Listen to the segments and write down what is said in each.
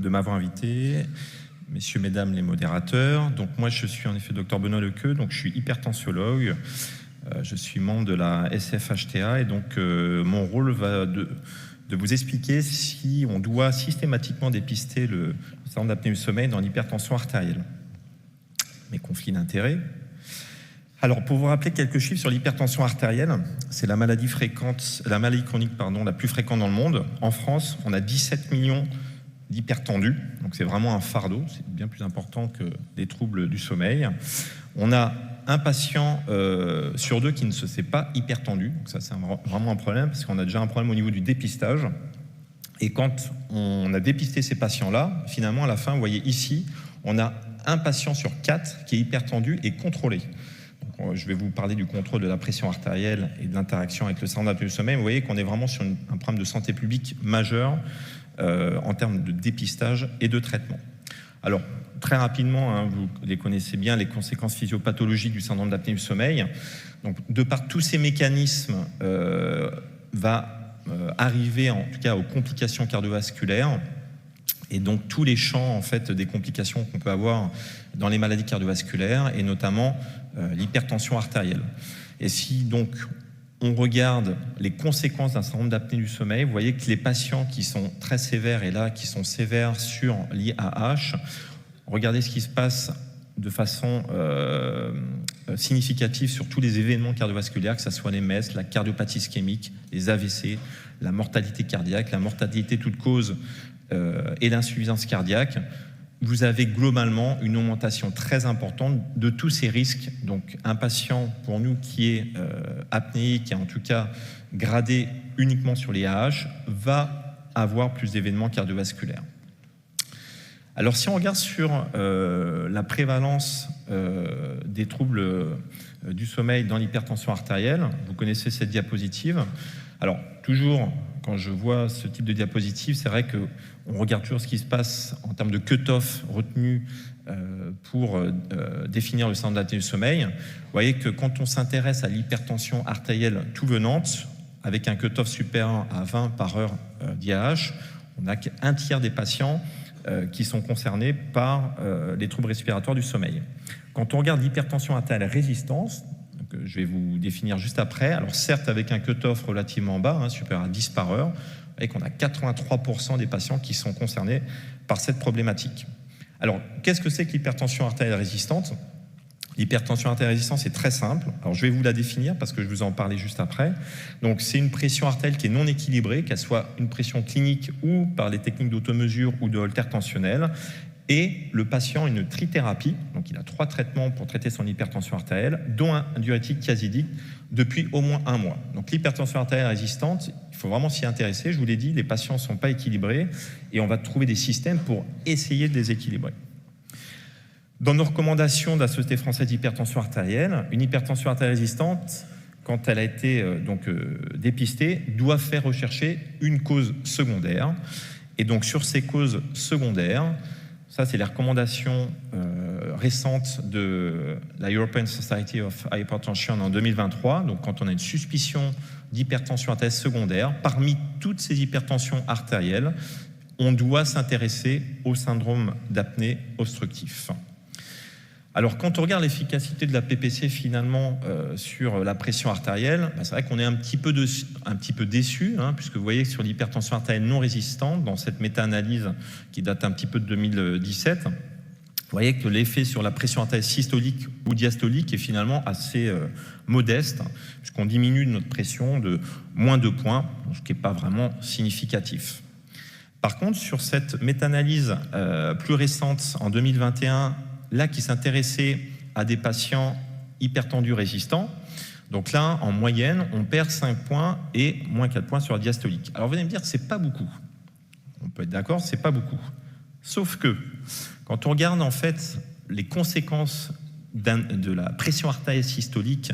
de m'avoir invité, messieurs, mesdames les modérateurs. Donc moi, je suis en effet Dr Benoît Lequeux, donc je suis hypertensiologue. Je suis membre de la SFHTA et donc mon rôle va de vous expliquer si on doit systématiquement dépister le syndrome d'apnée du sommeil dans l'hypertension artérielle. Mes conflits d'intérêts. Alors, pour vous rappeler quelques chiffres sur l'hypertension artérielle, c'est la maladie chronique la plus fréquente dans le monde. En France, on a 17 millions d'hypertendus, donc c'est vraiment un fardeau, c'est bien plus important que des troubles du sommeil. On a un patient sur deux qui ne se sait pas hypertendu, donc ça c'est vraiment un problème, parce qu'on a déjà un problème au niveau du dépistage. Et quand on a dépisté ces patients-là, finalement, à la fin, vous voyez ici, on a un patient sur 4 qui est hypertendu et contrôlé. Donc, je vais vous parler du contrôle de la pression artérielle et de l'interaction avec le syndrome d'apnée du sommeil. Vous voyez qu'on est vraiment sur un problème de santé publique majeur en termes de dépistage et de traitement. Alors, très rapidement, vous les connaissez bien, les conséquences physiopathologiques du syndrome d'apnée du sommeil. Donc, de par tous ces mécanismes, va arriver en tout cas aux complications cardiovasculaires. Et donc tous les champs en fait des complications qu'on peut avoir dans les maladies cardiovasculaires et notamment l'hypertension artérielle. Et si donc on regarde les conséquences d'un syndrome d'apnée du sommeil, vous voyez que les patients qui sont très sévères et là qui sont sévères sur l'IAH, regardez ce qui se passe de façon significative sur tous les événements cardiovasculaires, que ce soit les MES, la cardiopathie ischémique, les AVC, la mortalité cardiaque, la mortalité toute cause et l'insuffisance cardiaque, vous avez globalement une augmentation très importante de tous ces risques. Donc un patient pour nous qui est apnéique et en tout cas gradé uniquement sur les AH va avoir plus d'événements cardiovasculaires. Alors si on regarde sur la prévalence des troubles du sommeil dans l'hypertension artérielle, vous connaissez cette diapositive. Alors toujours quand je vois ce type de diapositive, c'est vrai qu'on regarde toujours ce qui se passe en termes de cut-off retenu pour définir le syndrome d'apnée du sommeil. Vous voyez que quand on s'intéresse à l'hypertension artérielle tout venante, avec un cut-off supérieur à 20 par heure d'IAH, on n'a qu'un tiers des patients qui sont concernés par les troubles respiratoires du sommeil. Quand on regarde l'hypertension artérielle résistante, que je vais vous définir juste après. Alors certes, avec un cut-off relativement bas, supérieur à 10 par heure, et qu'on a 83% des patients qui sont concernés par cette problématique. Alors, qu'est-ce que c'est que l'hypertension artérielle résistante ? L'hypertension artérielle résistante, c'est très simple. Alors, je vais vous la définir parce que je vais vous en parler juste après. Donc, c'est une pression artérielle qui est non équilibrée, qu'elle soit une pression clinique ou par les techniques d'automesure ou de holter tensionnel. Et le patient a une trithérapie, donc il a 3 traitements pour traiter son hypertension artérielle, dont un diurétique thiazidique depuis au moins 1 mois. Donc l'hypertension artérielle résistante, il faut vraiment s'y intéresser. Je vous l'ai dit, les patients ne sont pas équilibrés et on va trouver des systèmes pour essayer de les équilibrer. Dans nos recommandations de la Société française d'hypertension artérielle, une hypertension artérielle résistante, quand elle a été dépistée, doit faire rechercher une cause secondaire. Et donc sur ces causes secondaires, ça, c'est les recommandations récentes de la European Society of Hypertension en 2023. Donc, quand on a une suspicion d'hypertension artérielle secondaire, parmi toutes ces hypertensions artérielles, on doit s'intéresser au syndrome d'apnée obstructif. Alors, quand on regarde l'efficacité de la PPC finalement sur la pression artérielle, c'est vrai qu'on est un petit peu déçu, puisque vous voyez que sur l'hypertension artérielle non résistante, dans cette méta-analyse qui date un petit peu de 2017, vous voyez que l'effet sur la pression artérielle systolique ou diastolique est finalement assez modeste, puisqu'on diminue notre pression de moins 2 points, ce qui n'est pas vraiment significatif. Par contre, sur cette méta-analyse plus récente en 2021, là qui s'intéressait à des patients hypertendus résistants, donc là, en moyenne, on perd 5 points et moins 4 points sur la diastolique. Alors vous allez me dire, c'est pas beaucoup. On peut être d'accord, c'est pas beaucoup. Sauf que, quand on regarde en fait les conséquences de la pression artérielle systolique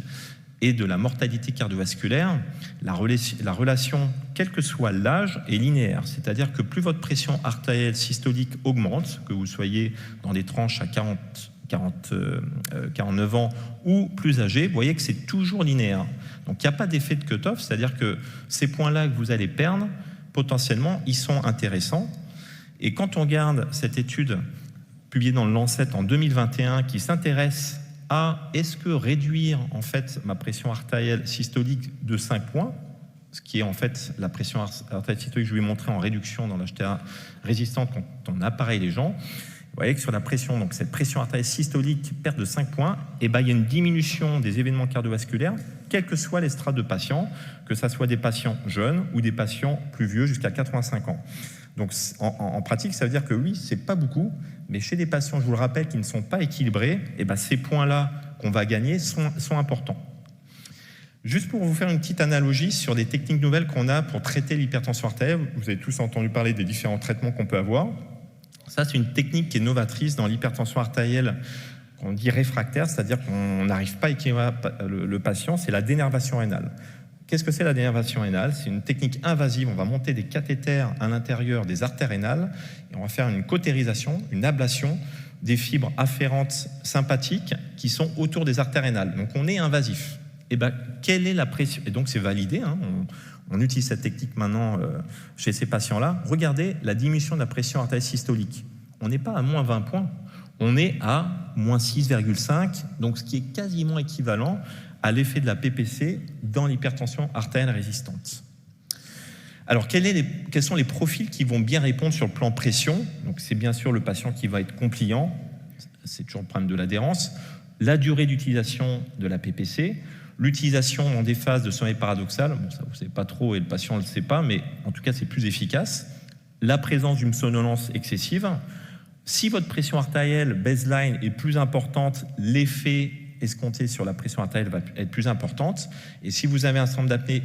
et de la mortalité cardiovasculaire, la relation, quel que soit l'âge, est linéaire. C'est-à-dire que plus votre pression artérielle systolique augmente, que vous soyez dans des tranches à 49 ans ou plus âgés, vous voyez que c'est toujours linéaire. Donc il n'y a pas d'effet de cut-off, c'est-à-dire que ces points-là que vous allez perdre, potentiellement, ils sont intéressants. Et quand on regarde cette étude publiée dans le Lancet en 2021 qui s'intéresse à est-ce que réduire en fait ma pression artérielle systolique de 5 points, ce qui est en fait la pression artérielle systolique que je vous ai montré en réduction dans l'HTA résistante quand on appareille les gens. Vous voyez que sur la pression, donc cette pression artérielle systolique perd de 5 points, et ben il y a une diminution des événements cardiovasculaires, quelles que soient les strates de patients, que ce soit des patients jeunes ou des patients plus vieux jusqu'à 85 ans. Donc en pratique, ça veut dire que oui, c'est pas beaucoup, mais chez des patients, je vous le rappelle, qui ne sont pas équilibrés, et ben ces points-là qu'on va gagner sont importants. Juste pour vous faire une petite analogie sur des techniques nouvelles qu'on a pour traiter l'hypertension artérielle, vous avez tous entendu parler des différents traitements qu'on peut avoir. Ça, c'est une technique qui est novatrice dans l'hypertension artérielle, qu'on dit réfractaire, c'est-à-dire qu'on n'arrive pas à équilibrer le patient, c'est la dénervation rénale. Qu'est-ce que c'est la dénervation rénale? C'est une technique invasive, on va monter des cathéters à l'intérieur des artères rénales, et on va faire une cautérisation, une ablation des fibres afférentes sympathiques qui sont autour des artères rénales. Donc on est invasif. Et ben, quelle est la pression? Et donc c'est validé, hein, on utilise cette technique maintenant chez ces patients-là. Regardez la diminution de la pression artérielle systolique. On n'est pas à moins 20 points, on est à moins 6,5, donc ce qui est quasiment équivalent à l'effet de la PPC dans l'hypertension artérielle résistante. Alors, quels sont les profils qui vont bien répondre sur le plan pression? Donc, c'est bien sûr le patient qui va être compliant, c'est toujours le problème de l'adhérence, la durée d'utilisation de la PPC, l'utilisation dans des phases de sommeil paradoxal, bon, ça vous ne savez pas trop et le patient ne le sait pas, mais en tout cas c'est plus efficace, la présence d'une somnolence excessive. Si votre pression artérielle baseline est plus importante, l'effet escompté sur la pression artérielle va être plus importante, et si vous avez un syndrome d'apnée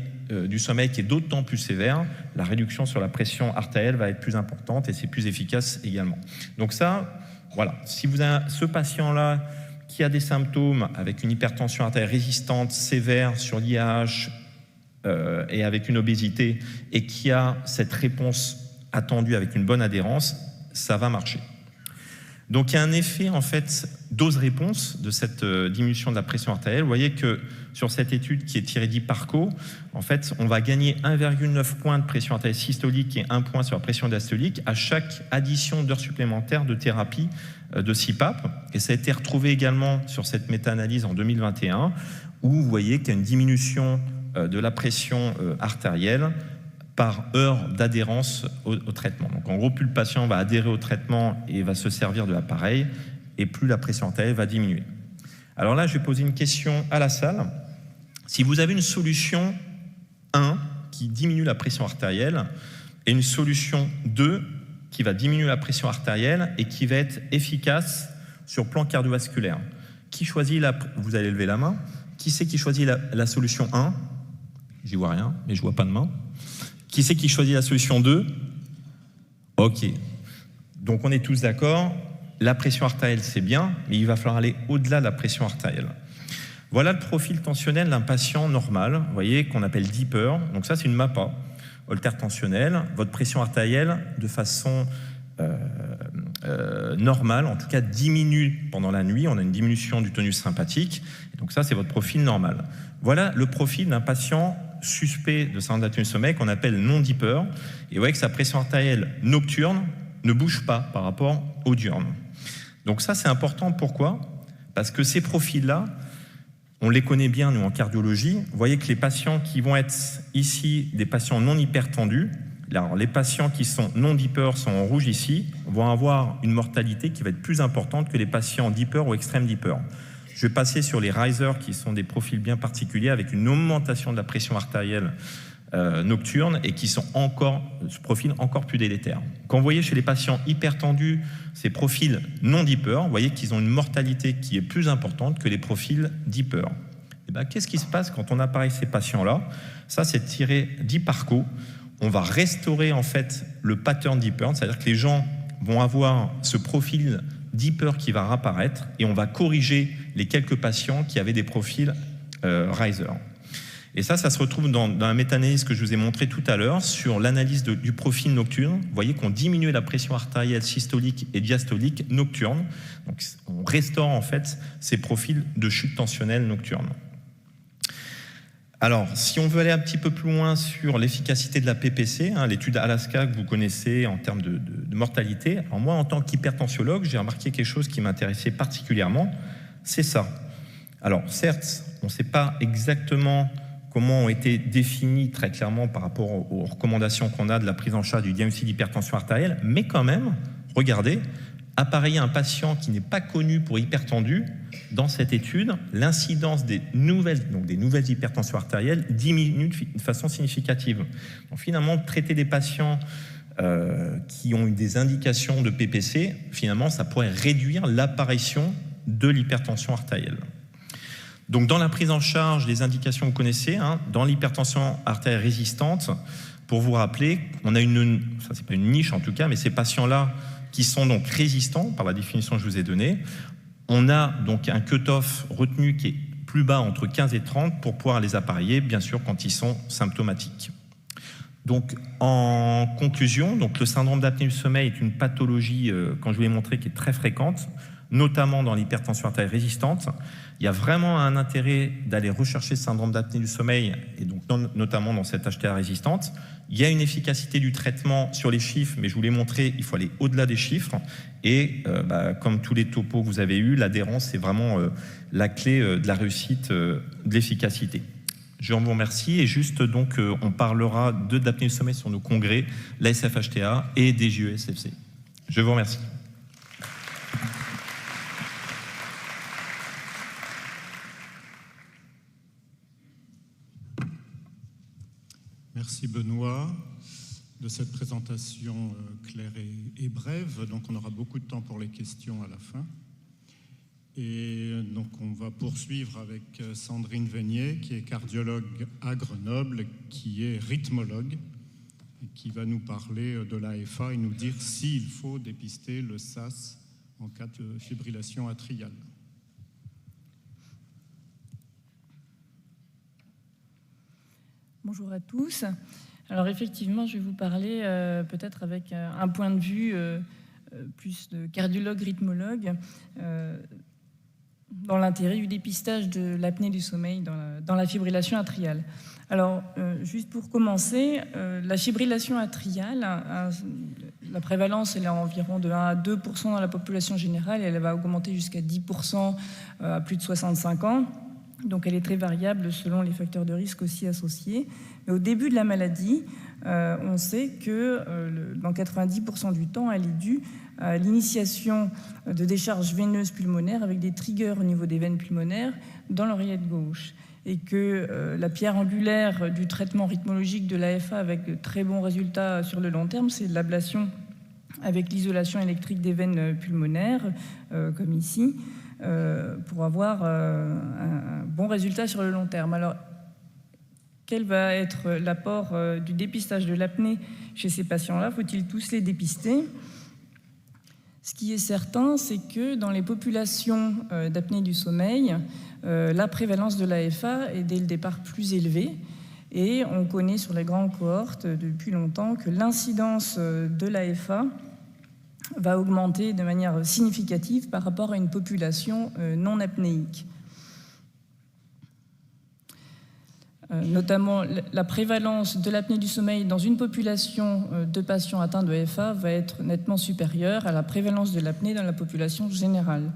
du sommeil qui est d'autant plus sévère, la réduction sur la pression artérielle va être plus importante et c'est plus efficace également. Donc ça, voilà, si vous avez ce patient-là qui a des symptômes avec une hypertension artérielle résistante sévère sur l'IAH et avec une obésité et qui a cette réponse attendue avec une bonne adhérence, ça va marcher. Donc il y a un effet en fait dose-réponse de cette diminution de la pression artérielle. Vous voyez que sur cette étude qui est tirée d'Hyparco, en fait, on va gagner 1,9 points de pression artérielle systolique et 1 point sur la pression diastolique à chaque addition d'heures supplémentaires de thérapie de CPAP. Et ça a été retrouvé également sur cette méta-analyse en 2021, où vous voyez qu'il y a une diminution de la pression artérielle par heure d'adhérence au traitement. Donc en gros, plus le patient va adhérer au traitement et va se servir de l'appareil, et plus la pression artérielle va diminuer. Alors là, je vais poser une question à la salle. Si vous avez une solution 1 qui diminue la pression artérielle et une solution 2 qui va diminuer la pression artérielle et qui va être efficace sur le plan cardiovasculaire, qui choisit vous allez lever la main. Qui c'est qui choisit la solution 1? J'y vois rien, mais je vois pas de main. Qui c'est qui choisit la solution 2? Ok. Donc on est tous d'accord, la pression artérielle c'est bien, mais il va falloir aller au-delà de la pression artérielle. Voilà le profil tensionnel d'un patient normal, vous voyez, qu'on appelle deeper. Donc ça c'est une MAPA, holter tensionnel. Votre pression artérielle, de façon normale, en tout cas diminue pendant la nuit, on a une diminution du tonus sympathique. Donc ça c'est votre profil normal. Voilà le profil d'un patient suspect de syndrome d'apnée du sommeil qu'on appelle non-deeper, et vous voyez que sa pression artérielle nocturne ne bouge pas par rapport au diurne. Donc ça, c'est important. Pourquoi? Parce que ces profils-là, on les connaît bien, nous, en cardiologie. Vous voyez que les patients qui vont être ici des patients non hypertendus, alors les patients qui sont non-deeper sont en rouge ici, vont avoir une mortalité qui va être plus importante que les patients deeper ou extrême deeper. Je vais passer sur les risers qui sont des profils bien particuliers avec une augmentation de la pression artérielle nocturne et qui sont ce profil encore plus délétère. Quand vous voyez chez les patients hypertendus ces profils non deeper, vous voyez qu'ils ont une mortalité qui est plus importante que les profils deeper. Et ben, qu'est-ce qui se passe quand on appareille ces patients-là? Ça, c'est tiré d'Hyparco. On va restaurer en fait le pattern deeper, c'est-à-dire que les gens vont avoir ce profil deeper qui va réapparaître et on va corriger les quelques patients qui avaient des profils riser. Et ça se retrouve dans la méta-analyse que je vous ai montré tout à l'heure sur l'analyse du profil nocturne. Vous voyez qu'on diminue la pression artérielle systolique et diastolique nocturne. Donc on restaure en fait ces profils de chute tensionnelle nocturne. Alors, si on veut aller un petit peu plus loin sur l'efficacité de la PPC, l'étude Alaska que vous connaissez en termes de mortalité, alors moi, en tant qu'hypertensiologue, j'ai remarqué quelque chose qui m'intéressait particulièrement, c'est ça. Alors, certes, on ne sait pas exactement comment ont été définis très clairement par rapport aux recommandations qu'on a de la prise en charge du diagnostic d'hypertension artérielle, mais quand même, regardez, appareiller un patient qui n'est pas connu pour hypertendu, dans cette étude, l'incidence des nouvelles hypertensions artérielles diminue de façon significative. Donc finalement, traiter des patients qui ont eu des indications de PPC, finalement, ça pourrait réduire l'apparition de l'hypertension artérielle. Donc dans la prise en charge des indications que vous connaissez, dans l'hypertension artérielle résistante, pour vous rappeler, on a ça c'est pas une niche en tout cas, mais ces patients-là qui sont donc résistants par la définition que je vous ai donnée, on a donc un cut-off retenu qui est plus bas entre 15 et 30 pour pouvoir les appareiller, bien sûr, quand ils sont symptomatiques. Donc, en conclusion, donc, le syndrome d'apnée du sommeil est une pathologie, quand je vous l'ai montré, qui est très fréquente, notamment dans l'hypertension artérielle résistante. Il y a vraiment un intérêt d'aller rechercher ce syndrome d'apnée du sommeil, et donc notamment dans cette HTA résistante. Il y a une efficacité du traitement sur les chiffres, mais je vous l'ai montré, il faut aller au-delà des chiffres. Et comme tous les topos que vous avez eus, l'adhérence, c'est vraiment la clé de la réussite de l'efficacité. Je vous remercie. Et juste, donc, on parlera de l'apnée du sommeil sur nos congrès, la SFHTA et des JESFC. Je vous remercie. Merci Benoît de cette présentation claire et brève. Donc on aura beaucoup de temps pour les questions à la fin. Et donc on va poursuivre avec Sandrine Vénier, qui est cardiologue à Grenoble, qui est rythmologue, et qui va nous parler de l'AFA et nous dire s'il faut dépister le SAS en cas de fibrillation atriale. Bonjour à tous. Alors effectivement, je vais vous parler peut-être avec un point de vue plus de cardiologue, rythmologue, dans l'intérêt du dépistage de l'apnée du sommeil dans la fibrillation atriale. Alors, juste pour commencer, la fibrillation atriale, la prévalence elle est environ de 1 à 2% dans la population générale et elle va augmenter jusqu'à 10% à plus de 65 ans. Donc elle est très variable selon les facteurs de risque aussi associés. Mais au début de la maladie, on sait que dans 90% du temps, elle est due à l'initiation de décharges veineuses pulmonaires avec des triggers au niveau des veines pulmonaires dans l'oreillette gauche. Et que la pierre angulaire du traitement rythmologique de l'AFA avec de très bons résultats sur le long terme, c'est l'ablation avec l'isolation électrique des veines pulmonaires, comme ici, pour avoir un bon résultat sur le long terme. Alors, quel va être l'apport du dépistage de l'apnée chez ces patients-là? Faut-il tous les dépister? Ce qui est certain, c'est que dans les populations d'apnée du sommeil, la prévalence de l'AFA est dès le départ plus élevée. Et on connaît sur les grandes cohortes depuis longtemps que l'incidence de l'AFA va augmenter de manière significative par rapport à une population non apnéique. Notamment, la prévalence de l'apnée du sommeil dans une population de patients atteints de AFA va être nettement supérieure à la prévalence de l'apnée dans la population générale.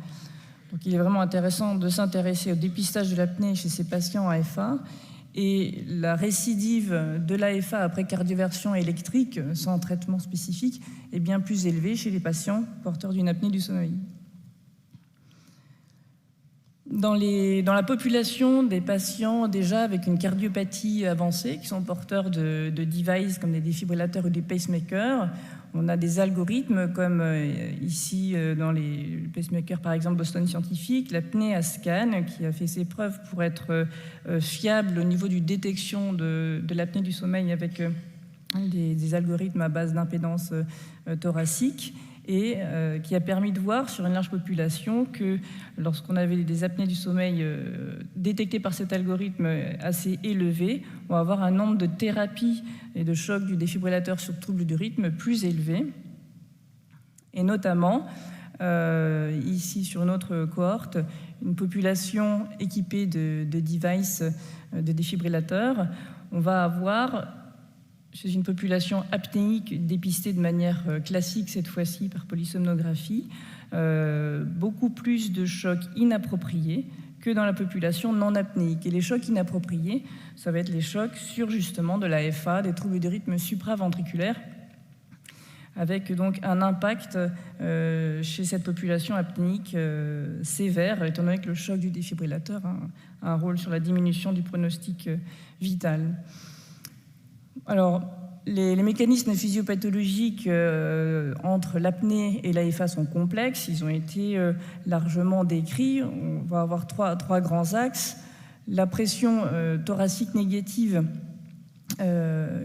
Donc, il est vraiment intéressant de s'intéresser au dépistage de l'apnée chez ces patients AFA. Et la récidive de l'AFA après cardioversion électrique, sans traitement spécifique, est bien plus élevée chez les patients porteurs d'une apnée du sommeil. Dans la population des patients déjà avec une cardiopathie avancée, qui sont porteurs de devices comme des défibrillateurs ou des pacemakers, on a des algorithmes comme ici dans les pacemakers, par exemple Boston Scientific, l'apnée à scan, qui a fait ses preuves pour être fiable au niveau du détection de l'apnée du sommeil avec des algorithmes à base d'impédance thoracique, et qui a permis de voir sur une large population que lorsqu'on avait des apnées du sommeil détectées par cet algorithme assez élevé, on va avoir un nombre de thérapies et de chocs du défibrillateur sur trouble du rythme plus élevé. Et notamment, ici sur une autre cohorte, une population équipée de devices, de défibrillateurs. On va avoir, chez une population apnéique dépistée de manière classique cette fois-ci par polysomnographie, beaucoup plus de chocs inappropriés que dans la population non apnéique. Et les chocs inappropriés, ça va être les chocs sur justement de l'AFA, des troubles du rythme supraventriculaire, avec donc un impact chez cette population apnéique sévère, étant donné que le choc du défibrillateur a un rôle sur la diminution du pronostic vital. Alors, les mécanismes physiopathologiques entre l'apnée et l'AFA sont complexes, ils ont été largement décrits. On va avoir trois grands axes. La pression thoracique négative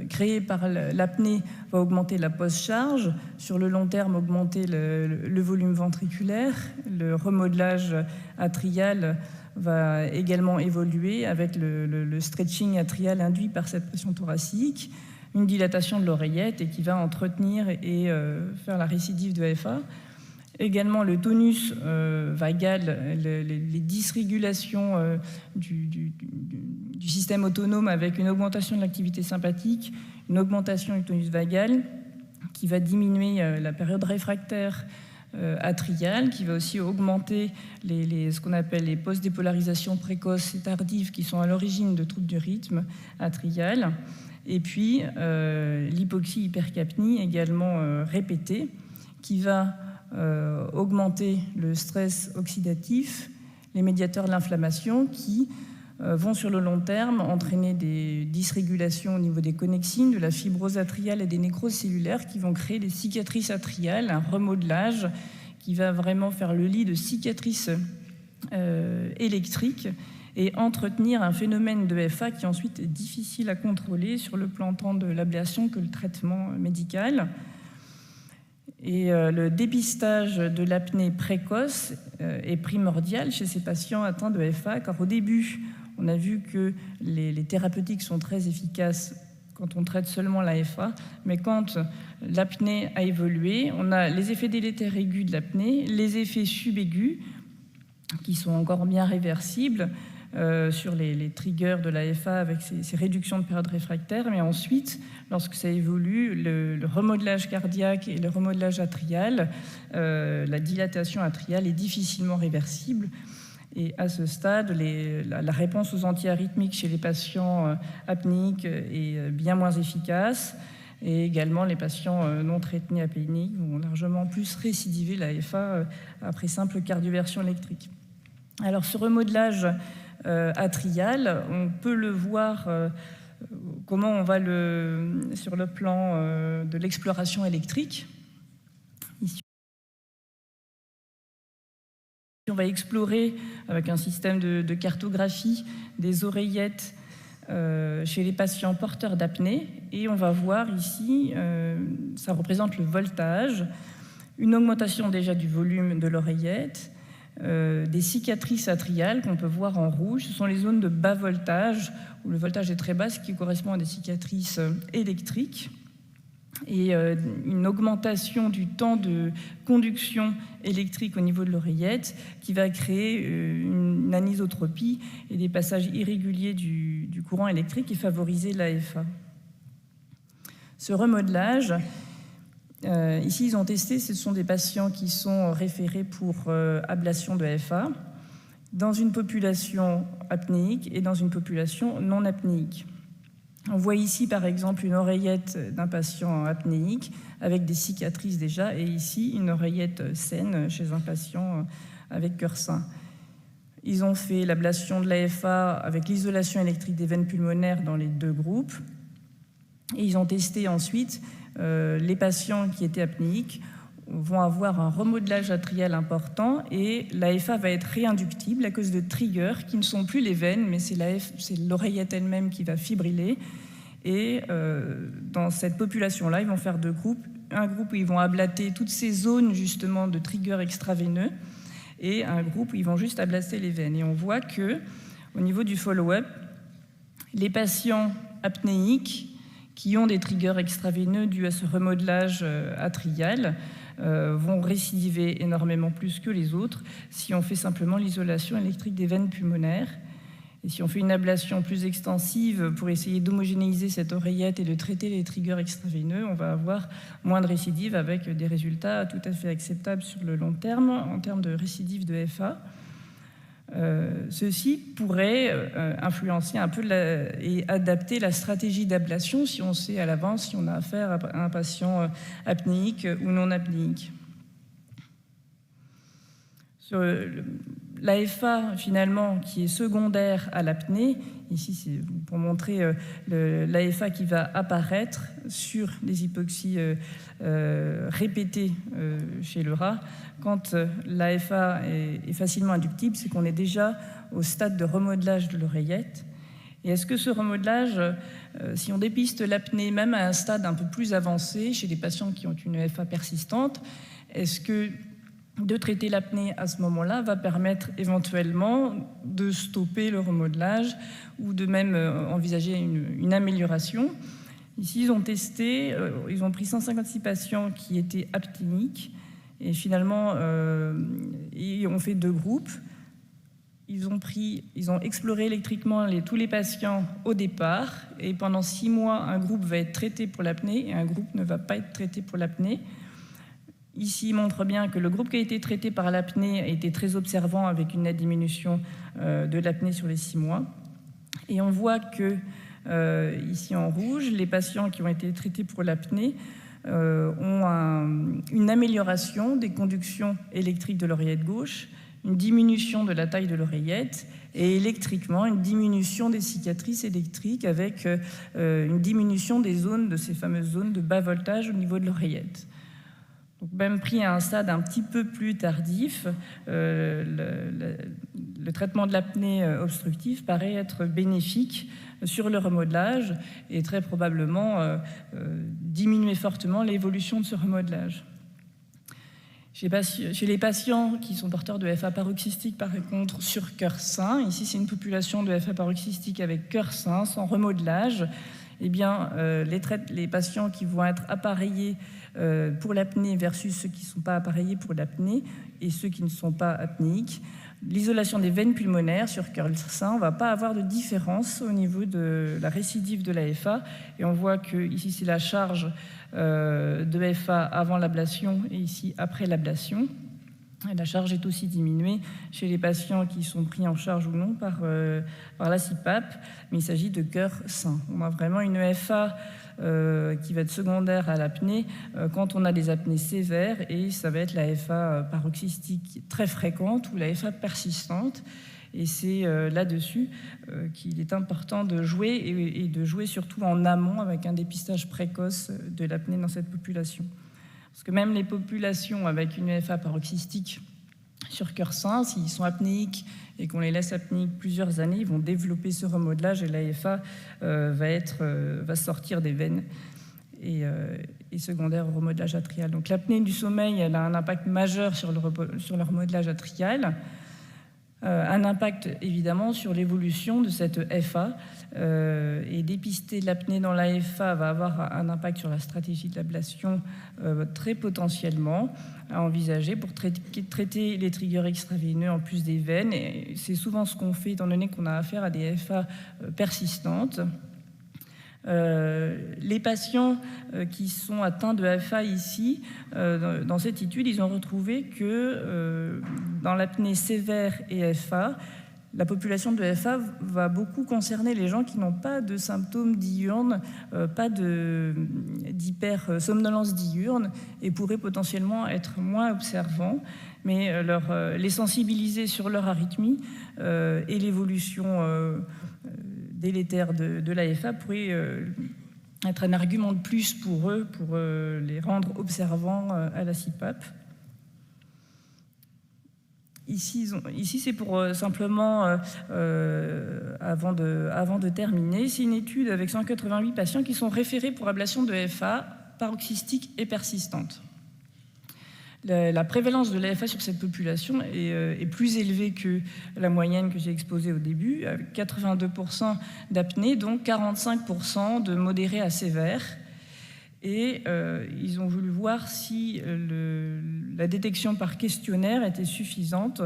créée par l'apnée va augmenter la post-charge, sur le long terme augmenter le volume ventriculaire, le remodelage atrial va également évoluer avec le stretching atrial induit par cette pression thoracique, une dilatation de l'oreillette et qui va entretenir et faire la récidive de AFA. Également le tonus vagal, les dysrégulations du système autonome avec une augmentation de l'activité sympathique, une augmentation du tonus vagal qui va diminuer la période réfractaire atriale, qui va aussi augmenter ce qu'on appelle les post-dépolarisations précoces et tardives qui sont à l'origine de troubles du rythme atrial. Et puis l'hypoxie-hypercapnie également répétée qui va augmenter le stress oxydatif, les médiateurs de l'inflammation qui vont sur le long terme entraîner des dysrégulations au niveau des connexines, de la fibrose atriale et des nécroses cellulaires qui vont créer des cicatrices atriales, un remodelage qui va vraiment faire le lit de cicatrices électriques et entretenir un phénomène de FA qui est ensuite difficile à contrôler sur le plan tant de l'ablation que le traitement médical. Et le dépistage de l'apnée précoce est primordial chez ces patients atteints de FA, car au début, on a vu que les thérapeutiques sont très efficaces quand on traite seulement la FA, mais quand l'apnée a évolué, on a les effets délétères aigus de l'apnée, les effets subaigus, qui sont encore bien réversibles, sur les triggers de l'AFA avec ces réductions de période réfractaire, mais ensuite, lorsque ça évolue, le remodelage cardiaque et le remodelage atrial, la dilatation atriale est difficilement réversible. Et à ce stade, la réponse aux antiarythmiques chez les patients apnéiques est bien moins efficace. Et également, les patients non traités apnéiques vont largement plus récidiver l'AFA après simple cardioversion électrique. Alors, ce remodelage atrial, on peut le voir comment on va sur le plan de l'exploration électrique. Ici, on va explorer avec un système de cartographie des oreillettes chez les patients porteurs d'apnée et on va voir ici, ça représente le voltage, une augmentation déjà du volume de l'oreillette, des cicatrices atriales qu'on peut voir en rouge. Ce sont les zones de bas voltage où le voltage est très bas, ce qui correspond à des cicatrices électriques, et une augmentation du temps de conduction électrique au niveau de l'oreillette qui va créer une anisotropie et des passages irréguliers du courant électrique et favoriser l'AFA. Ce remodelage, ici ils ont testé, ce sont des patients qui sont référés pour ablation de AFA dans une population apnéique et dans une population non apnéique. On voit ici, par exemple, une oreillette d'un patient apnéique avec des cicatrices déjà, et ici, une oreillette saine chez un patient avec cœur sain. Ils ont fait l'ablation de l'AFA avec l'isolation électrique des veines pulmonaires dans les deux groupes. Et ils ont testé ensuite les patients qui étaient apnéiques vont avoir un remodelage atrial important et l'AFA va être réinductible à cause de triggers qui ne sont plus les veines, mais c'est l'oreillette elle-même qui va fibriller. Et dans cette population-là, ils vont faire deux groupes. Un groupe où ils vont ablater toutes ces zones justement de triggers extraveineux et un groupe où ils vont juste ablater les veines. Et on voit que au niveau du follow-up, les patients apnéiques qui ont des triggers extraveineux dus à ce remodelage atrial vont récidiver énormément plus que les autres si on fait simplement l'isolation électrique des veines pulmonaires. Et si on fait une ablation plus extensive pour essayer d'homogénéiser cette oreillette et de traiter les triggers extraveineux, on va avoir moins de récidives avec des résultats tout à fait acceptables sur le long terme en termes de récidive de FA. Ceci pourrait influencer un peu et adapter la stratégie d'ablation si on sait à l'avance si on a affaire à un patient apnéique ou non apnéique. Sur l'AFA, finalement, qui est secondaire à l'apnée, ici c'est pour montrer l'AFA qui va apparaître sur les hypoxies répétées chez le rat. Quand l'AFA est facilement inductible, c'est qu'on est déjà au stade de remodelage de l'oreillette. Et est-ce que ce remodelage, si on dépiste l'apnée même à un stade un peu plus avancé, chez des patients qui ont une AFA persistante, est-ce que de traiter l'apnée à ce moment-là va permettre éventuellement de stopper le remodelage ou de même envisager une amélioration? Ici, ils ont testé, ils ont pris 156 patients qui étaient apnéiques et finalement, ils ont fait 2 groupes. Ils ont exploré électriquement tous les patients au départ et pendant 6 mois, un groupe va être traité pour l'apnée et un groupe ne va pas être traité pour l'apnée. Ici, il montre bien que le groupe qui a été traité par l'apnée a été très observant avec une nette diminution de l'apnée sur les 6 mois. Et on voit que, ici en rouge, les patients qui ont été traités pour l'apnée ont une amélioration des conductions électriques de l'oreillette gauche, une diminution de la taille de l'oreillette et électriquement une diminution des cicatrices électriques avec une diminution des zones, de ces fameuses zones de bas voltage au niveau de l'oreillette. Donc, même pris à un stade un petit peu plus tardif, le traitement de l'apnée obstructive paraît être bénéfique sur le remodelage et très probablement diminuer fortement l'évolution de ce remodelage. Chez les patients qui sont porteurs de FA paroxystique, par contre, sur cœur sain, ici c'est une population de FA paroxystique avec cœur sain, sans remodelage, eh bien, les patients qui vont être appareillés pour l'apnée versus ceux qui ne sont pas appareillés pour l'apnée et ceux qui ne sont pas apnéiques, l'isolation des veines pulmonaires sur cœur sain, on ne va pas avoir de différence au niveau de la récidive de la FA. Et on voit que ici, c'est la charge de FA avant l'ablation et ici, après l'ablation. La charge est aussi diminuée chez les patients qui sont pris en charge ou non par la CPAP, mais il s'agit de cœur sain. On a vraiment une FA qui va être secondaire à l'apnée quand on a des apnées sévères, et ça va être la FA paroxystique très fréquente ou la FA persistante. Et c'est là-dessus qu'il est important de jouer et de jouer surtout en amont avec un dépistage précoce de l'apnée dans cette population. Parce que même les populations avec une FA paroxystique sur cœur sain, s'ils sont apnéiques et qu'on les laisse apnéiques plusieurs années, ils vont développer ce remodelage et la FA va sortir des veines et secondaire au remodelage atrial. Donc l'apnée du sommeil, elle a un impact majeur sur le remodelage atrial. Un impact évidemment sur l'évolution de cette FA et dépister l'apnée dans la FA va avoir un impact sur la stratégie de l'ablation très potentiellement à envisager pour traiter les triggers extraveineux en plus des veines, et c'est souvent ce qu'on fait étant donné qu'on a affaire à des FA persistantes. Les patients qui sont atteints de FA ici, dans cette étude, ils ont retrouvé que dans l'apnée sévère et FA, la population de FA va beaucoup concerner les gens qui n'ont pas de symptômes diurnes, pas d'hypersomnolence diurne et pourraient potentiellement être moins observants, mais les sensibiliser sur leur arythmie et l'évolution délétère de l'AFA pourrait être un argument de plus pour eux, pour les rendre observants à la CPAP. Ici c'est pour simplement, avant de terminer, c'est une étude avec 188 patients qui sont référés pour ablation de FA paroxystique et persistante. La prévalence de l'AFA sur cette population est plus élevée que la moyenne que j'ai exposée au début, avec 82% d'apnée, donc 45% de modéré à sévère. Et ils ont voulu voir si la détection par questionnaire était suffisante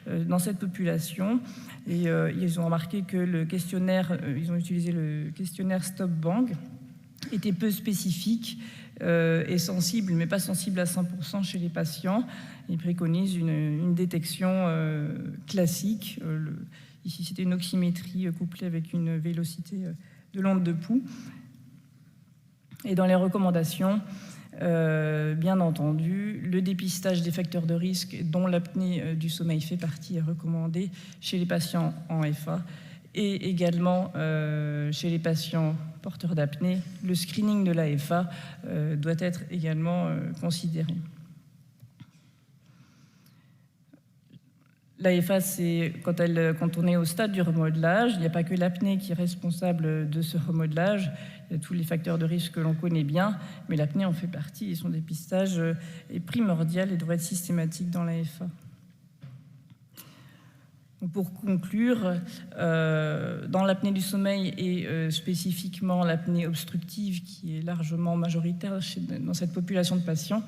dans cette population. Et ils ont remarqué que le questionnaire, ils ont utilisé le questionnaire StopBang, était peu spécifique et sensible, mais pas sensible à 100% chez les patients. Ils préconisent une détection classique. Ici, c'était une oxymétrie couplée avec une vélocité de l'onde de pouls. Et dans les recommandations, bien entendu, le dépistage des facteurs de risque dont l'apnée du sommeil fait partie est recommandé chez les patients en FA et également chez les patients porteurs d'apnée. Le screening de la FA doit être également considéré. L'AFA, c'est quand on est au stade du remodelage, il n'y a pas que l'apnée qui est responsable de ce remodelage, il y a tous les facteurs de risque que l'on connaît bien, mais l'apnée en fait partie et son dépistage est primordial et devrait être systématique dans l'AFA. Pour conclure, dans l'apnée du sommeil et spécifiquement l'apnée obstructive qui est largement majoritaire dans cette population de patients,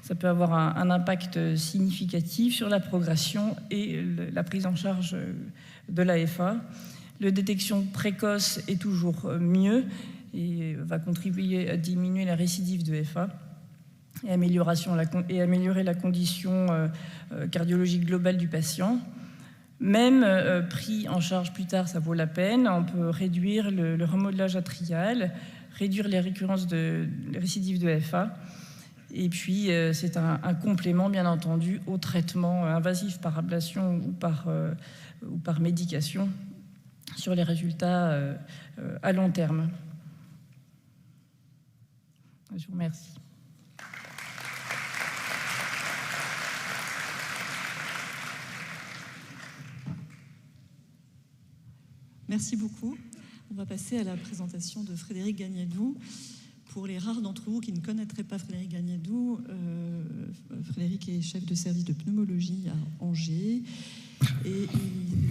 ça peut avoir un impact significatif sur la progression et la prise en charge de l'AFA. La détection précoce est toujours mieux et va contribuer à diminuer la récidive de FA et améliorer la condition cardiologique globale du patient. Même pris en charge plus tard, ça vaut la peine. On peut réduire le remodelage atrial, réduire les récurrences de récidives de FA. Et puis, c'est un complément, bien entendu, au traitement invasif par ablation ou par médication sur les résultats à long terme. Je vous remercie. Merci beaucoup. On va passer à la présentation de Frédéric Gagnadou. Pour les rares d'entre vous qui ne connaîtraient pas Frédéric Gagnadou, Frédéric est chef de service de pneumologie à Angers et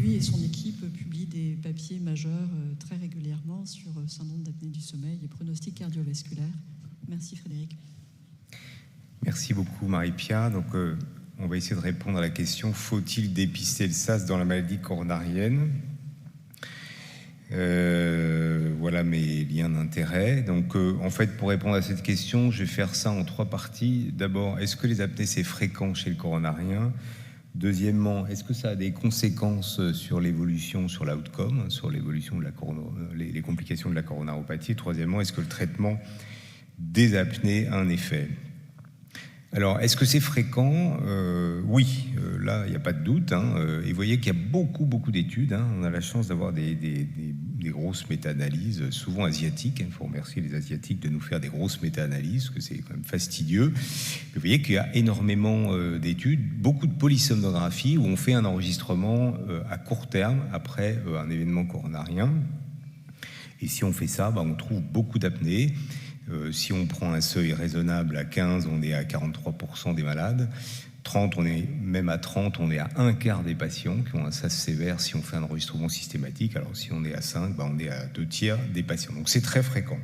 lui et son équipe publient des papiers majeurs très régulièrement sur syndrome d'apnée du sommeil et pronostic cardiovasculaire. Merci Frédéric. Merci beaucoup Marie-Pia. Donc, on va essayer de répondre à la question: faut-il dépister le SAS dans la maladie coronarienne ? Voilà mes liens d'intérêt. Donc, en fait, pour répondre à cette question, je vais faire ça en 3 parties. D'abord, est-ce que les apnées, c'est fréquent chez le coronarien ? Deuxièmement, est-ce que ça a des conséquences sur l'évolution, sur l'outcome, sur l'évolution de les complications de la coronaropathie ? Troisièmement, est-ce que le traitement des apnées a un effet ? Alors, est-ce que c'est fréquent ? Oui, là, il n'y a pas de doute. Et vous voyez qu'il y a beaucoup d'études. On a la chance d'avoir des grosses méta-analyses, souvent asiatiques. Il faut remercier les Asiatiques de nous faire des grosses méta-analyses, parce que c'est quand même fastidieux. Et vous voyez qu'il y a énormément d'études, beaucoup de polysomnographie, où on fait un enregistrement à court terme, après un événement coronarien. Et si on fait ça, on trouve beaucoup d'apnées. Si on prend un seuil raisonnable à 15, on est à 43% des malades. 30, on est même à 30, on est à un quart des patients qui ont un SAS sévère si on fait un enregistrement systématique. Alors si on est à 5, on est à 2/3 des patients. Donc c'est très fréquent.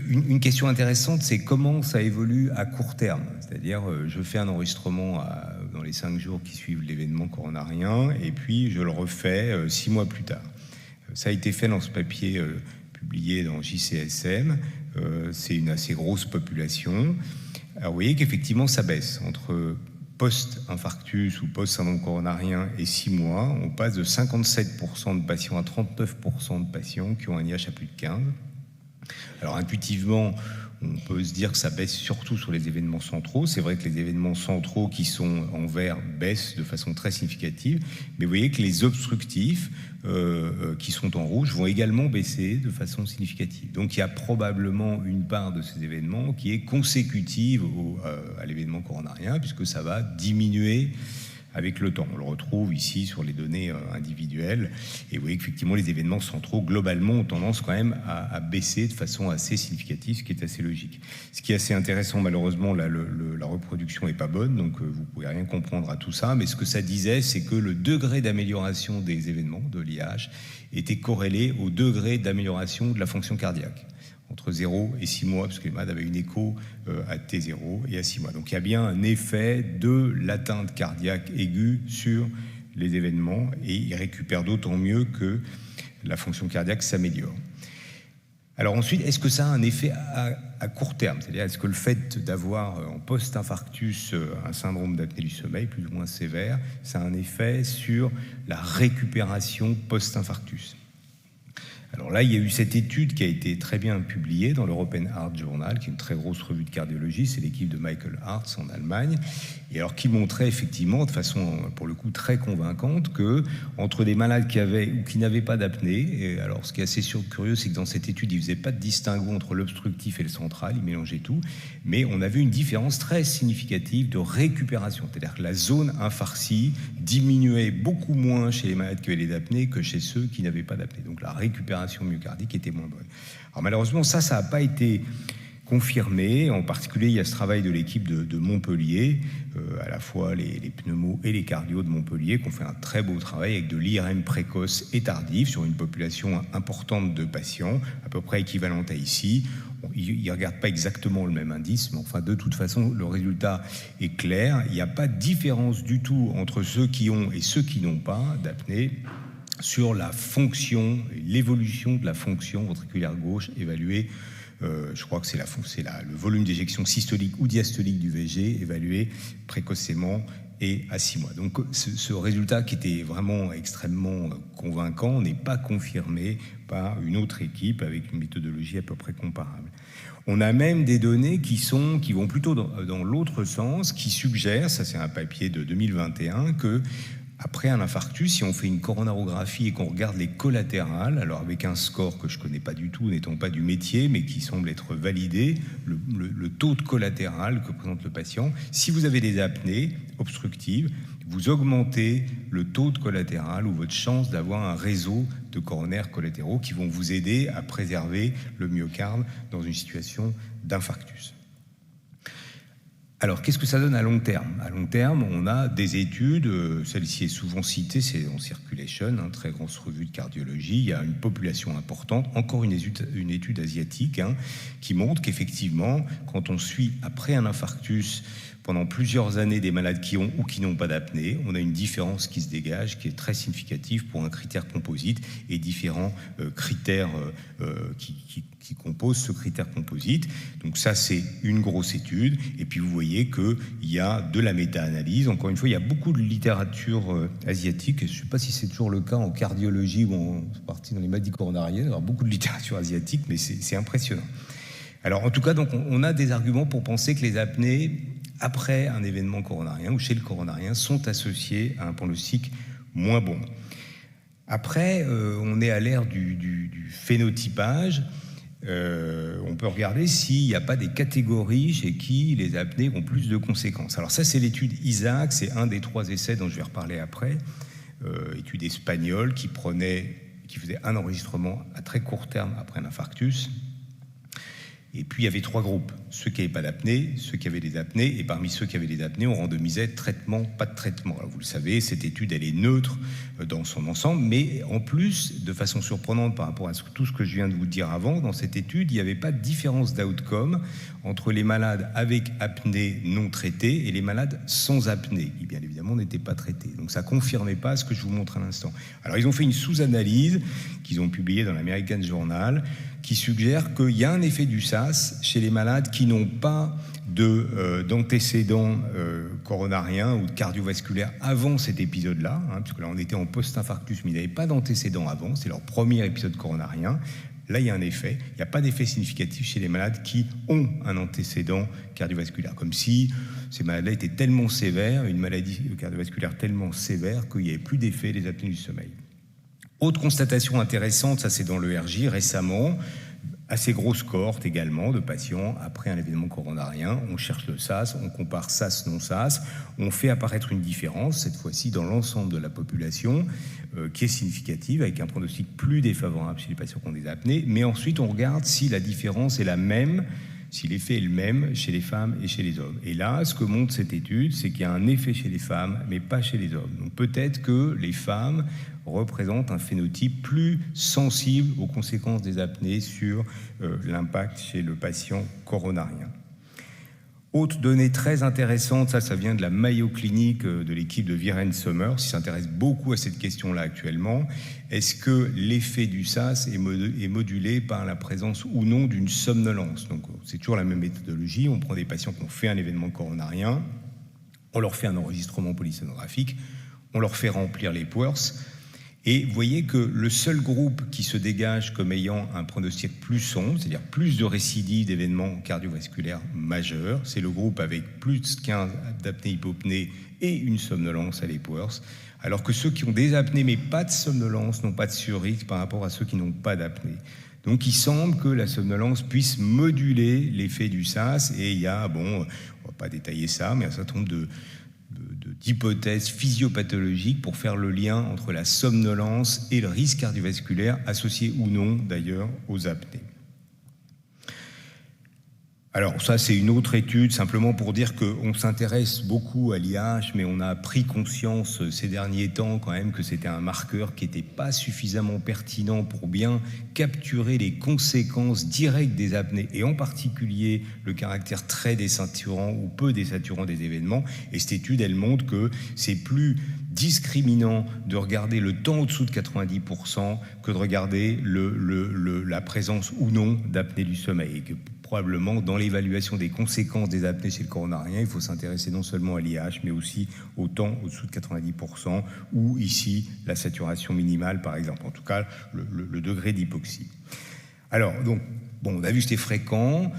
Une question intéressante, c'est comment ça évolue à court terme. C'est-à-dire, je fais un enregistrement dans les 5 jours qui suivent l'événement coronarien et puis je le refais 6 mois plus tard. Ça a été fait dans ce papier publié dans JCSM. C'est une assez grosse population. Alors vous voyez qu'effectivement ça baisse. Entre post-infarctus ou post-syndrome coronarien et 6 mois, on passe de 57% de patients à 39% de patients qui ont un IH à plus de 15. Alors intuitivement, on peut se dire que ça baisse surtout sur les événements centraux. C'est vrai que les événements centraux qui sont en vert baissent de façon très significative, mais vous voyez que les obstructifs qui sont en rouge vont également baisser de façon significative. Donc il y a probablement une part de ces événements qui est consécutive à l'événement coronarien, puisque ça va diminuer avec le temps. On le retrouve ici sur les données individuelles. Et vous voyez qu'effectivement, les événements centraux, globalement, ont tendance quand même à baisser de façon assez significative, ce qui est assez logique. Ce qui est assez intéressant, malheureusement, là, la reproduction n'est pas bonne, donc vous ne pouvez rien comprendre à tout ça. Mais ce que ça disait, c'est que le degré d'amélioration des événements de l'IH était corrélé au degré d'amélioration de la fonction cardiaque. entre 0 et 6 mois, parce que les malades avaient une écho à T0 et à 6 mois. Donc il y a bien un effet de l'atteinte cardiaque aiguë sur les événements, et ils récupèrent d'autant mieux que la fonction cardiaque s'améliore. Alors ensuite, est-ce que ça a un effet à court terme? C'est-à-dire, est-ce que le fait d'avoir en post-infarctus un syndrome d'apnée du sommeil plus ou moins sévère, ça a un effet sur la récupération post-infarctus? Alors là, il y a eu cette étude qui a été très bien publiée dans l'European Heart Journal, qui est une très grosse revue de cardiologie, c'est l'équipe de Michael Hartz en Allemagne, et alors qui montrait effectivement, de façon pour le coup très convaincante, que entre des malades qui avaient ou qui n'avaient pas d'apnée, et alors ce qui est assez curieux, c'est que dans cette étude, ils ne faisaient pas de distinguo entre l'obstructif et le central, ils mélangeaient tout, mais on avait une différence très significative de récupération, c'est-à-dire que la zone infarcie diminuait beaucoup moins chez les malades qui avaient d'apnée que chez ceux qui n'avaient pas d'apnée. Donc la récupération myocardique était moins bonne. Alors malheureusement, ça n'a pas été confirmé. En particulier, il y a ce travail de l'équipe de Montpellier, à la fois les pneumos et les cardios de Montpellier, qui ont fait un très beau travail avec de l'IRM précoce et tardif sur une population importante de patients, à peu près équivalente à ici. Bon, ils ne regardent pas exactement le même indice, mais enfin, de toute façon, le résultat est clair. Il n'y a pas de différence du tout entre ceux qui ont et ceux qui n'ont pas d'apnée sur la fonction, l'évolution de la fonction ventriculaire gauche évaluée, je crois que c'est le volume d'éjection systolique ou diastolique du VG évalué précocement et à 6 mois. Donc ce résultat qui était vraiment extrêmement convaincant n'est pas confirmé par une autre équipe avec une méthodologie à peu près comparable. On a même des données qui vont plutôt dans l'autre sens, qui suggèrent, ça c'est un papier de 2021, que après un infarctus, si on fait une coronarographie et qu'on regarde les collatérales, alors avec un score que je ne connais pas du tout, n'étant pas du métier, mais qui semble être validé, le taux de collatéral que présente le patient, si vous avez des apnées obstructives, vous augmentez le taux de collatéral ou votre chance d'avoir un réseau de coronaires collatéraux qui vont vous aider à préserver le myocarde dans une situation d'infarctus. Alors, qu'est-ce que ça donne à long terme? À long terme, on a des études, celle-ci est souvent citée, c'est dans Circulation, très grosse revue de cardiologie, il y a une population importante, encore une étude asiatique, qui montre qu'effectivement, quand on suit après un infarctus pendant plusieurs années des malades qui ont ou qui n'ont pas d'apnée, on a une différence qui se dégage, qui est très significative pour un critère composite et différents critères qui composent ce critère composite. Donc ça, c'est une grosse étude. Et puis vous voyez qu'il y a de la méta-analyse. Encore une fois, il y a beaucoup de littérature asiatique. Je ne sais pas si c'est toujours le cas en cardiologie ou en partie dans les maladies coronariennes. Alors beaucoup de littérature asiatique, mais c'est impressionnant. Alors en tout cas, donc, on a des arguments pour penser que les apnées après un événement coronarien ou chez le coronarien sont associés à un pronostic moins bon. Après, on est à l'ère du phénotypage. On peut regarder s'il n'y a pas des catégories chez qui les apnées ont plus de conséquences. Alors ça, c'est l'étude ISAAC, c'est un des 3 essais dont je vais reparler après, étude espagnole qui faisait un enregistrement à très court terme après un infarctus. Et puis il y avait 3 groupes, ceux qui n'avaient pas d'apnée, ceux qui avaient des apnées, et parmi ceux qui avaient des apnées, on randomisait traitement, pas de traitement. Alors vous le savez, cette étude, elle est neutre dans son ensemble, mais en plus, de façon surprenante par rapport à tout ce que je viens de vous dire avant, dans cette étude, il n'y avait pas de différence d'outcome entre les malades avec apnée non traitée et les malades sans apnée, qui bien évidemment n'étaient pas traités. Donc ça ne confirmait pas ce que je vous montre à l'instant. Alors ils ont fait une sous-analyse qu'ils ont publiée dans l'American Journal, qui suggère qu'il y a un effet du SAS chez les malades qui n'ont pas d'antécédents coronariens ou de cardiovasculaires avant cet épisode-là, parce que là on était en post-infarctus, mais ils n'avaient pas d'antécédents avant, c'est leur premier épisode coronarien. Là, il y a un effet. Il n'y a pas d'effet significatif chez les malades qui ont un antécédent cardiovasculaire, comme si ces malades-là étaient tellement sévères, une maladie cardiovasculaire tellement sévère qu'il n'y avait plus d'effet des apnées du sommeil. Autre constatation intéressante, ça c'est dans l'ERJ récemment, assez grosse cohorte également de patients après un événement coronarien. On cherche le SAS, on compare SAS, non-SAS, on fait apparaître une différence, cette fois-ci dans l'ensemble de la population, qui est significative, avec un pronostic plus défavorable chez les patients qui ont des apnées. Mais ensuite, on regarde si la différence est la même si l'effet est le même chez les femmes et chez les hommes. Et là, ce que montre cette étude, c'est qu'il y a un effet chez les femmes, mais pas chez les hommes. Donc peut-être que les femmes représentent un phénotype plus sensible aux conséquences des apnées sur l'impact chez le patient coronarien. Autre donnée très intéressante, ça vient de la Mayo Clinic de l'équipe de Viren Sommer, qui s'intéresse beaucoup à cette question-là actuellement. Est-ce que l'effet du SAS est modulé par la présence ou non d'une somnolence? Donc c'est toujours la même méthodologie, on prend des patients qui ont fait un événement coronarien, on leur fait un enregistrement polysonographique, on leur fait remplir les Epworth. Et vous voyez que le seul groupe qui se dégage comme ayant un pronostic plus sombre, c'est-à-dire plus de récidives d'événements cardiovasculaires majeurs, c'est le groupe avec plus de 15 d'apnée-hypopnée et une somnolence à l'Epworth, alors que ceux qui ont des apnées mais pas de somnolence n'ont pas de surrisque par rapport à ceux qui n'ont pas d'apnée. Donc il semble que la somnolence puisse moduler l'effet du SAS, et il y a, on ne va pas détailler ça, mais un certain nombre d'hypothèses physiopathologiques pour faire le lien entre la somnolence et le risque cardiovasculaire associé ou non d'ailleurs aux apnées. Alors ça c'est une autre étude, simplement pour dire qu'on s'intéresse beaucoup à l'IH, mais on a pris conscience ces derniers temps quand même que c'était un marqueur qui n'était pas suffisamment pertinent pour bien capturer les conséquences directes des apnées, et en particulier le caractère très désaturant ou peu désaturant des événements. Et cette étude, elle montre que c'est plus discriminant de regarder le temps au-dessous de 90% que de regarder la présence ou non d'apnée du sommeil. Et que probablement, dans l'évaluation des conséquences des apnées chez le coronarien, il faut s'intéresser non seulement à l'IH, mais aussi au temps au-dessous de 90%, ou ici, la saturation minimale, par exemple, en tout cas, le degré d'hypoxie. Alors, donc, on a vu que c'était fréquent.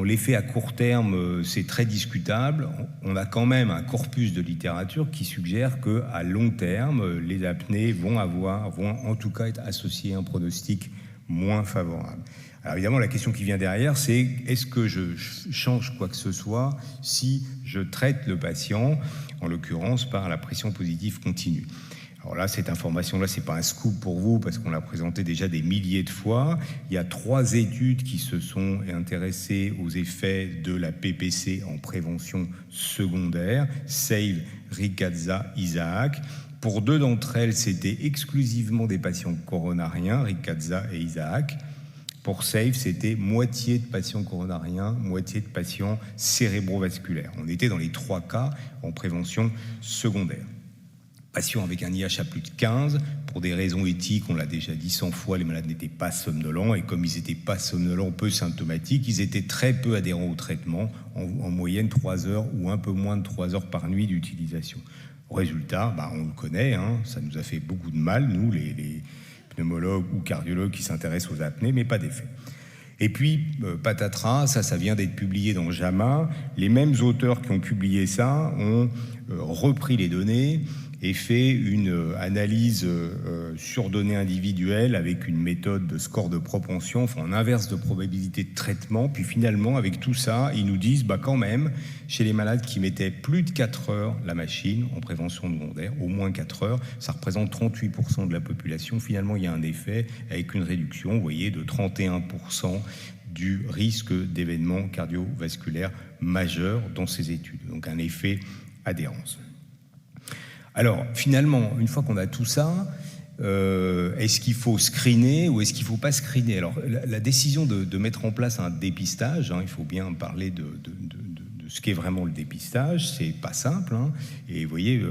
L'effet à court terme, c'est très discutable. On a quand même un corpus de littérature qui suggère qu'à long terme, les apnées vont en tout cas être associées à un pronostic moins favorable. Alors évidemment, la question qui vient derrière, c'est est-ce que je change quoi que ce soit si je traite le patient, en l'occurrence par la pression positive continue? Alors là, cette information-là, c'est pas un scoop pour vous parce qu'on l'a présenté déjà des milliers de fois. Il y a 3 études qui se sont intéressées aux effets de la PPC en prévention secondaire, SAVE, Ricazza, Isaac. Pour 2 d'entre elles, c'était exclusivement des patients coronariens, Ricazza et Isaac. Pour SAVE, c'était moitié de patients coronariens, moitié de patients cérébrovasculaires. On était dans les 3 cas en prévention secondaire. Patients avec un IH à plus de 15, pour des raisons éthiques, on l'a déjà dit 100 fois, les malades n'étaient pas somnolents, et comme ils n'étaient pas somnolents, peu symptomatiques, ils étaient très peu adhérents au traitement, en moyenne 3 heures ou un peu moins de 3 heures par nuit d'utilisation. Résultat, on le connaît, ça nous a fait beaucoup de mal, nous, les pneumologues ou cardiologues qui s'intéressent aux apnées, mais pas d'effet. Et puis, patatras, ça vient d'être publié dans JAMA. Les mêmes auteurs qui ont publié ça ont repris les données et fait une analyse sur données individuelles avec une méthode de score de propension, en inverse de probabilité de traitement. Puis finalement, avec tout ça, ils nous disent quand même, chez les malades qui mettaient plus de 4 heures la machine en prévention secondaire, au moins 4 heures, ça représente 38% de la population. Finalement, il y a un effet avec une réduction, vous voyez, de 31% du risque d'événements cardiovasculaires majeurs dans ces études. Donc un effet adhérence. Alors, finalement, une fois qu'on a tout ça, est-ce qu'il faut screener ou est-ce qu'il ne faut pas screener? Alors, la décision de mettre en place un dépistage, il faut bien parler de ce qu'est vraiment le dépistage, c'est pas simple. Et vous voyez,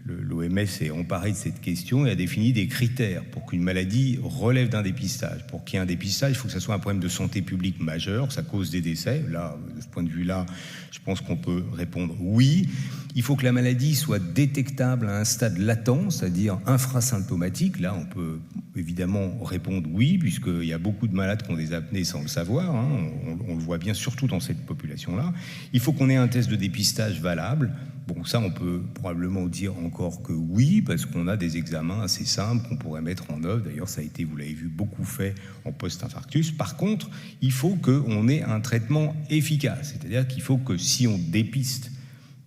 l'OMS s'est emparé de cette question et a défini des critères pour qu'une maladie relève d'un dépistage. Pour qu'il y ait un dépistage, il faut que ça soit un problème de santé publique majeur, ça cause des décès. Là, de ce point de vue-là, je pense qu'on peut répondre oui. Il faut que la maladie soit détectable à un stade latent, c'est-à-dire infrasymptomatique. Là, on peut évidemment répondre oui, puisqu'il y a beaucoup de malades qui ont des apnées sans le savoir. On le voit bien, surtout dans cette population-là. Il faut qu'on ait un test de dépistage valable. Bon, ça, on peut probablement dire encore que oui, parce qu'on a des examens assez simples qu'on pourrait mettre en œuvre. D'ailleurs, ça a été, vous l'avez vu, beaucoup fait en post-infarctus. Par contre, il faut qu'on ait un traitement efficace. C'est-à-dire qu'il faut que si on dépiste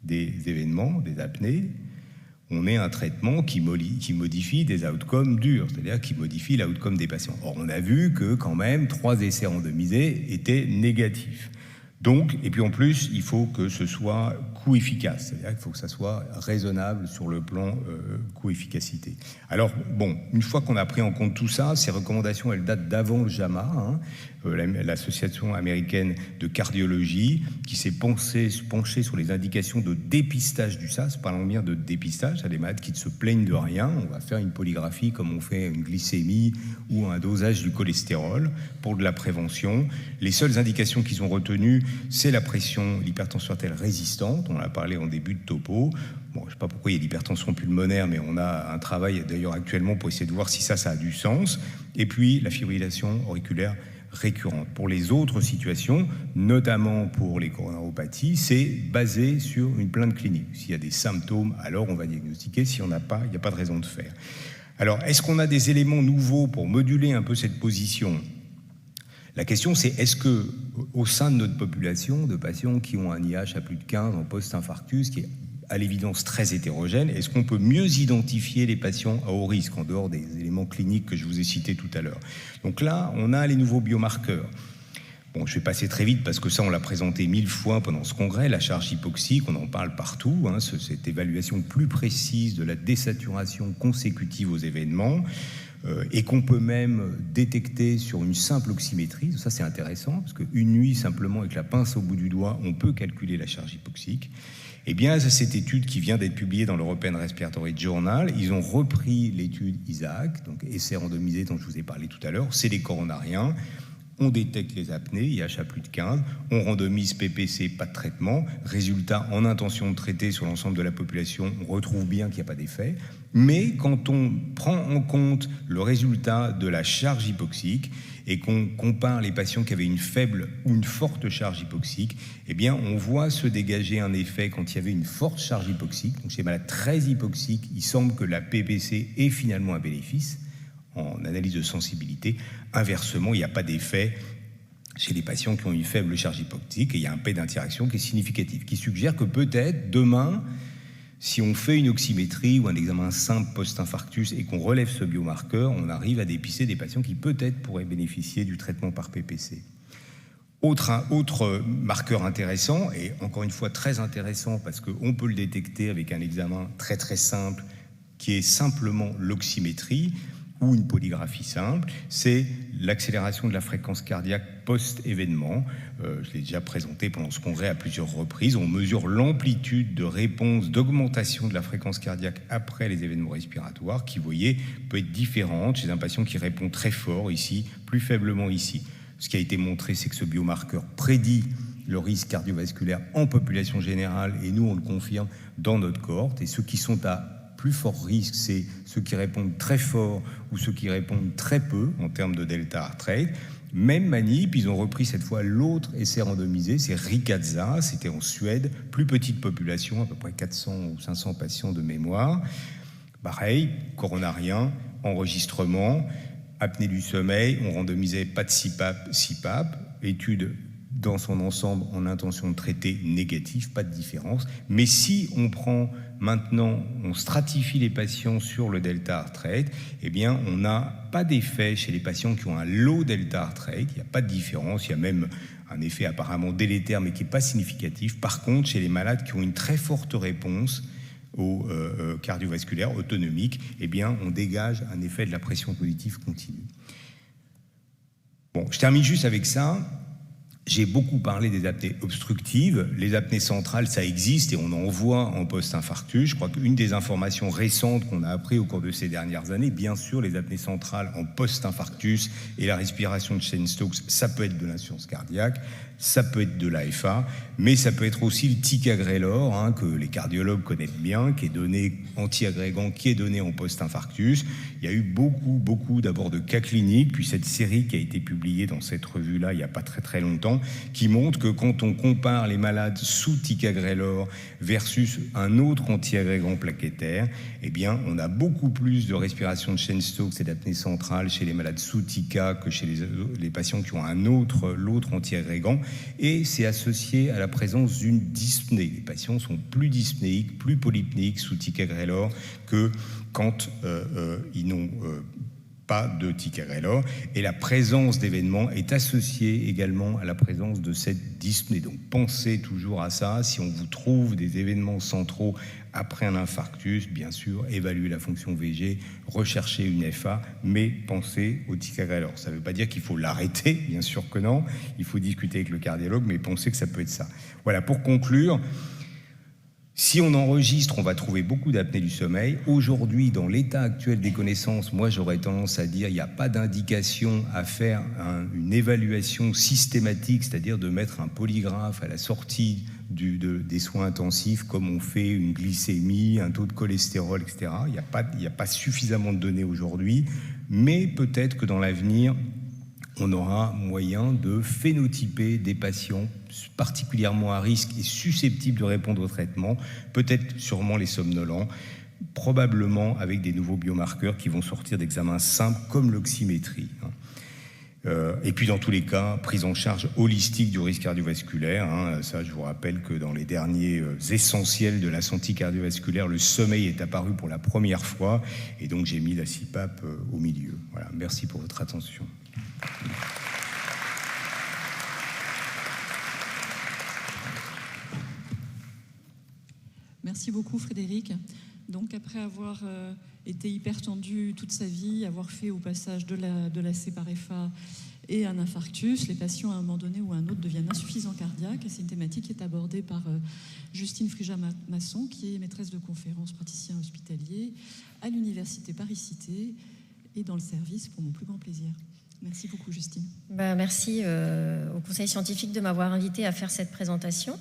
des événements, des apnées, on ait un traitement qui modifie des outcomes durs, c'est-à-dire qui modifie l'outcome des patients. Or, on a vu que quand même 3 essais randomisés étaient négatifs. Donc, et puis en plus, il faut que ce soit coût efficace, c'est-à-dire qu'il faut que ça soit raisonnable sur le plan coût-efficacité. Alors, bon, une fois qu'on a pris en compte tout ça, ces recommandations, elles datent d'avant le JAMA, l'association américaine de cardiologie, qui s'est penchée sur les indications de dépistage du SAS. Parlons bien de dépistage, il y a des malades qui ne se plaignent de rien, on va faire une polygraphie comme on fait une glycémie ou un dosage du cholestérol pour de la prévention. Les seules indications qu'ils ont retenues, c'est la pression, l'hypertension artérielle résistante, on en a parlé en début de topo. Bon, je ne sais pas pourquoi il y a l'hypertension pulmonaire, mais on a un travail d'ailleurs actuellement pour essayer de voir si ça a du sens. Et puis la fibrillation auriculaire récurrente. Pour les autres situations, notamment pour les coronaropathies, c'est basé sur une plainte clinique. S'il y a des symptômes, alors on va diagnostiquer. Si on n'a pas, il n'y a pas de raison de faire. Alors, est-ce qu'on a des éléments nouveaux pour moduler un peu cette position ? La question, c'est est-ce que, au sein de notre population de patients qui ont un IH à plus de 15 en post-infarctus, qui est à l'évidence très hétérogène, est-ce qu'on peut mieux identifier les patients à haut risque, en dehors des éléments cliniques que je vous ai cités tout à l'heure ? Donc là, on a les nouveaux biomarqueurs. Bon, je vais passer très vite parce que ça, on l'a présenté 1000 fois pendant ce congrès, la charge hypoxique, on en parle partout, cette évaluation plus précise de la désaturation consécutive aux événements, et qu'on peut même détecter sur une simple oxymétrie. Ça, c'est intéressant, parce qu'une nuit, simplement, avec la pince au bout du doigt, on peut calculer la charge hypoxique. Eh bien, cette étude qui vient d'être publiée dans l'European Respiratory Journal, ils ont repris l'étude ISAAC, donc essai randomisé dont je vous ai parlé tout à l'heure, c'est les coronariens. On détecte les apnées, IH à plus de 15, on randomise PPC, pas de traitement. Résultat, en intention de traiter sur l'ensemble de la population, on retrouve bien qu'il n'y a pas d'effet. Mais quand on prend en compte le résultat de la charge hypoxique et qu'on compare les patients qui avaient une faible ou une forte charge hypoxique, eh bien, on voit se dégager un effet quand il y avait une forte charge hypoxique. Donc, chez les malades très hypoxiques, il semble que la PPC ait finalement un bénéfice en analyse de sensibilité. Inversement, il n'y a pas d'effet chez les patients qui ont une faible charge hypoxique et il y a un P d'interaction qui est significatif, qui suggère que peut-être demain, si on fait une oxymétrie ou un examen simple post-infarctus et qu'on relève ce biomarqueur, on arrive à dépister des patients qui peut-être pourraient bénéficier du traitement par PPC. Autre marqueur intéressant, et encore une fois très intéressant parce qu'on peut le détecter avec un examen très très simple qui est simplement l'oxymétrie, ou une polygraphie simple, c'est l'accélération de la fréquence cardiaque post-événement. Je l'ai déjà présenté pendant ce congrès à plusieurs reprises. On mesure l'amplitude de réponse, d'augmentation de la fréquence cardiaque après les événements respiratoires, qui, vous voyez, peut être différente chez un patient qui répond très fort ici, plus faiblement ici. Ce qui a été montré, c'est que ce biomarqueur prédit le risque cardiovasculaire en population générale, et nous, on le confirme dans notre cohorte. Et ceux qui sont à plus fort risque, c'est ceux qui répondent très fort ou ceux qui répondent très peu en termes de delta heart rate. Même manip, ils ont repris cette fois l'autre essai randomisé, c'est Ricazza, c'était en Suède, plus petite population, à peu près 400 ou 500 patients de mémoire. Pareil, coronarien, enregistrement, apnée du sommeil, on randomisait pas de CPAP, étude dans son ensemble en intention de traiter négatif, pas de différence. Mais si on prend maintenant, on stratifie les patients sur le delta heart rate, eh bien, on n'a pas d'effet chez les patients qui ont un low delta heart rate, il n'y a pas de différence, il y a même un effet apparemment délétère, mais qui n'est pas significatif. Par contre, chez les malades qui ont une très forte réponse au cardiovasculaire autonomique, eh bien, on dégage un effet de la pression positive continue. Bon, je termine juste avec ça. J'ai beaucoup parlé des apnées obstructives. Les apnées centrales, ça existe et on en voit en post-infarctus. Je crois qu'une des informations récentes qu'on a appris au cours de ces dernières années, bien sûr, les apnées centrales en post-infarctus et la respiration de Cheyne-Stokes, ça peut être de l'insuffisance cardiaque, ça peut être de l'AFA, mais ça peut être aussi le ticagrelor, que les cardiologues connaissent bien, qui est donné anti-agrégant, qui est donné en post-infarctus. Il y a eu beaucoup d'abord de cas cliniques, puis cette série qui a été publiée dans cette revue-là il n'y a pas très longtemps, qui montre que quand on compare les malades sous ticagrelor versus un autre anti-agrégant plaquettaire, eh bien, on a beaucoup plus de respiration de Cheyne-Stokes et d'apnée centrale chez les malades sous tica que chez les patients qui ont l'autre anti-agrégant. Et c'est associé à la présence d'une dyspnée. Les patients sont plus dyspnéiques, plus polypnéiques sous ticagrelor que quand ils n'ont pas de ticagrelor, et la présence d'événements est associée également à la présence de cette dyspnée. Donc pensez toujours à ça. Si on vous trouve des événements centraux après un infarctus, bien sûr, évaluez la fonction VG, recherchez une FA, mais pensez au ticagrelor. Ça ne veut pas dire qu'il faut l'arrêter, bien sûr que non. Il faut discuter avec le cardiologue, mais pensez que ça peut être ça. Voilà, pour conclure, si on enregistre, on va trouver beaucoup d'apnée du sommeil. Aujourd'hui, dans l'état actuel des connaissances, moi j'aurais tendance à dire qu'il n'y a pas d'indication à faire une évaluation systématique, c'est-à-dire de mettre un polygraphe à la sortie des soins intensifs, comme on fait une glycémie, un taux de cholestérol, etc. Il n'y a pas suffisamment de données aujourd'hui, mais peut-être que dans l'avenir, on aura moyen de phénotyper des patients particulièrement à risque et susceptibles de répondre au traitement, peut-être sûrement les somnolents, probablement avec des nouveaux biomarqueurs qui vont sortir d'examens simples comme l'oxymétrie. Et puis dans tous les cas, prise en charge holistique du risque cardiovasculaire. Ça, je vous rappelle que dans les derniers essentiels de la santé cardiovasculaire, le sommeil est apparu pour la première fois, et donc j'ai mis la CPAP au milieu. Voilà, merci pour votre attention. Merci beaucoup Frédéric. Donc après avoir été hypertendu toute sa vie, avoir fait au passage de la CPARFA et un infarctus, les patients à un moment donné ou à un autre deviennent insuffisants cardiaques. Et c'est une thématique qui est abordée par Justine Frija-Masson, qui est maîtresse de conférences praticien hospitalier à l'université Paris-Cité et dans le service pour mon plus grand plaisir. Merci beaucoup Justine. Merci au Conseil scientifique de m'avoir invité à faire cette présentation.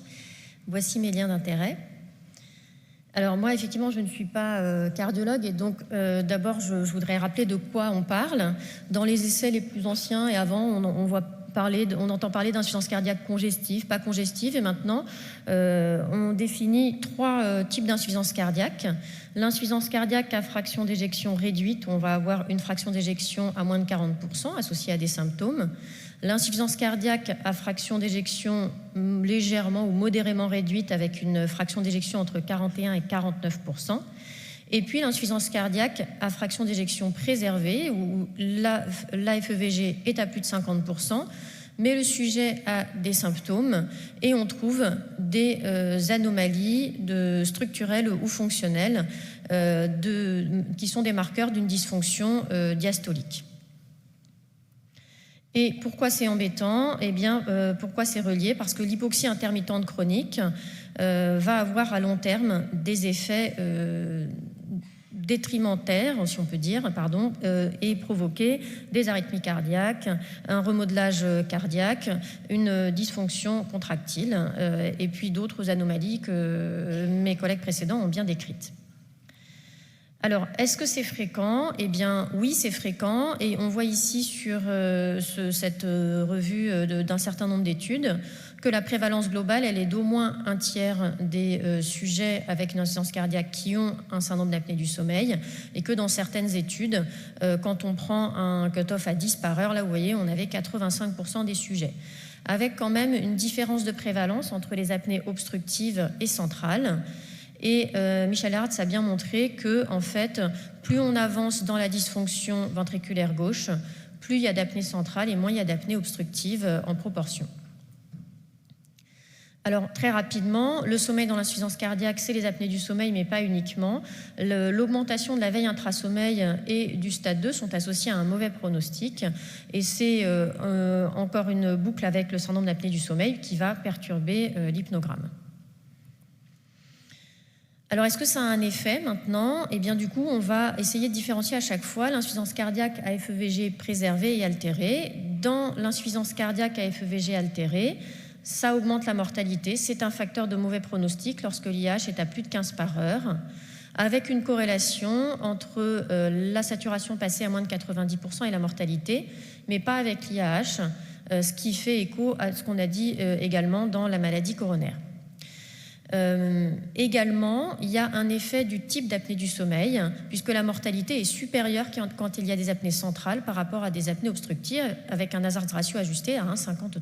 Voici mes liens d'intérêt. Alors moi, effectivement, je ne suis pas cardiologue, et donc d'abord, je voudrais rappeler de quoi on parle. Dans les essais les plus anciens et avant, on entend parler d'insuffisance cardiaque congestive, pas congestive, et maintenant, on définit 3 types d'insuffisance cardiaque. L'insuffisance cardiaque à fraction d'éjection réduite, où on va avoir une fraction d'éjection à moins de 40%, associée à des symptômes. L'insuffisance cardiaque à fraction d'éjection légèrement ou modérément réduite, avec une fraction d'éjection entre 41 et 49%. Et puis l'insuffisance cardiaque à fraction d'éjection préservée, où l'AFEVG est à plus de 50%, mais le sujet a des symptômes et on trouve des anomalies structurelles ou fonctionnelles qui sont des marqueurs d'une dysfonction diastolique. Et pourquoi c'est embêtant ? Eh bien, pourquoi c'est relié ? Parce que l'hypoxie intermittente chronique va avoir à long terme des effets détrimentaires, si on peut dire, et provoquer des arythmies cardiaques, un remodelage cardiaque, une dysfonction contractile, et puis d'autres anomalies que mes collègues précédents ont bien décrites. Alors, est-ce que c'est fréquent ? Eh bien, oui, c'est fréquent. Et on voit ici sur cette revue d'un certain nombre d'études que la prévalence globale, elle est d'au moins un tiers des sujets avec une insuffisance cardiaque qui ont un syndrome d'apnée du sommeil, et que dans certaines études, quand on prend un cut-off à 10 par heure, là, vous voyez, on avait 85% des sujets, avec quand même une différence de prévalence entre les apnées obstructives et centrales. Et Michel Hertz a bien montré que, en fait, plus on avance dans la dysfonction ventriculaire gauche, plus il y a d'apnée centrale et moins il y a d'apnée obstructive en proportion. Alors, très rapidement, le sommeil dans l'insuffisance cardiaque, c'est les apnées du sommeil, mais pas uniquement. L'augmentation de la veille intrasommeil et du stade 2 sont associés à un mauvais pronostic. Et c'est encore une boucle avec le syndrome d'apnée du sommeil qui va perturber l'hypnogramme. Alors, est-ce que ça a un effet maintenant ? Eh bien, du coup, on va essayer de différencier à chaque fois l'insuffisance cardiaque à FEVG préservée et altérée. Dans l'insuffisance cardiaque à FEVG altérée, ça augmente la mortalité. C'est un facteur de mauvais pronostic lorsque l'IH est à plus de 15 par heure, avec une corrélation entre la saturation passée à moins de 90% et la mortalité, mais pas avec l'IAH, ce qui fait écho à ce qu'on a dit également dans la maladie coronaire. Également, il y a un effet du type d'apnée du sommeil, puisque la mortalité est supérieure quand il y a des apnées centrales par rapport à des apnées obstructives, avec un hazard ratio ajusté à 1,53.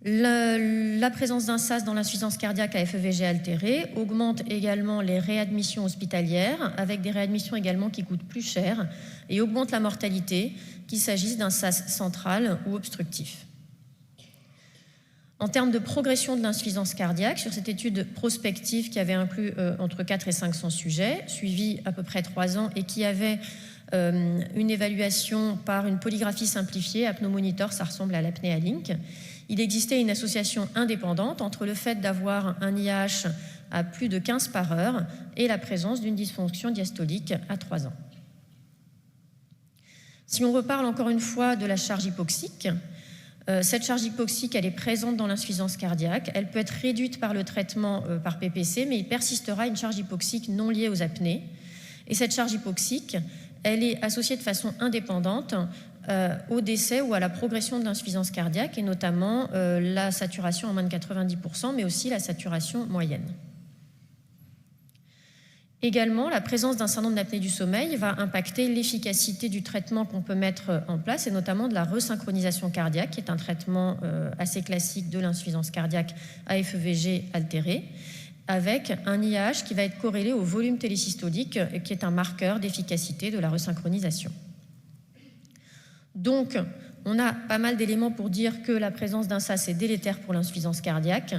La présence d'un SAS dans l'insuffisance cardiaque à FEVG altérée augmente également les réadmissions hospitalières, avec des réadmissions également qui coûtent plus cher, et augmente la mortalité, qu'il s'agisse d'un SAS central ou obstructif. En termes de progression de l'insuffisance cardiaque, sur cette étude prospective qui avait inclus entre 400 et 500 sujets, suivis à peu près 3 ans et qui avait une évaluation par une polygraphie simplifiée, apnomonitor, ça ressemble à l'apnée à Link. Il existait une association indépendante entre le fait d'avoir un IH à plus de 15 par heure et la présence d'une dysfonction diastolique à 3 ans. Si on reparle encore une fois de la charge hypoxique, cette charge hypoxique, elle est présente dans l'insuffisance cardiaque. Elle peut être réduite par le traitement par PPC, mais il persistera une charge hypoxique non liée aux apnées. Et cette charge hypoxique, elle est associée de façon indépendante au décès ou à la progression de l'insuffisance cardiaque, et notamment la saturation en moins de 90%, mais aussi la saturation moyenne. Également, la présence d'un syndrome d'apnée du sommeil va impacter l'efficacité du traitement qu'on peut mettre en place, et notamment de la resynchronisation cardiaque, qui est un traitement assez classique de l'insuffisance cardiaque à FEVG altérée, avec un IAH qui va être corrélé au volume télésystolique, qui est un marqueur d'efficacité de la resynchronisation. Donc, on a pas mal d'éléments pour dire que la présence d'un SAS est délétère pour l'insuffisance cardiaque,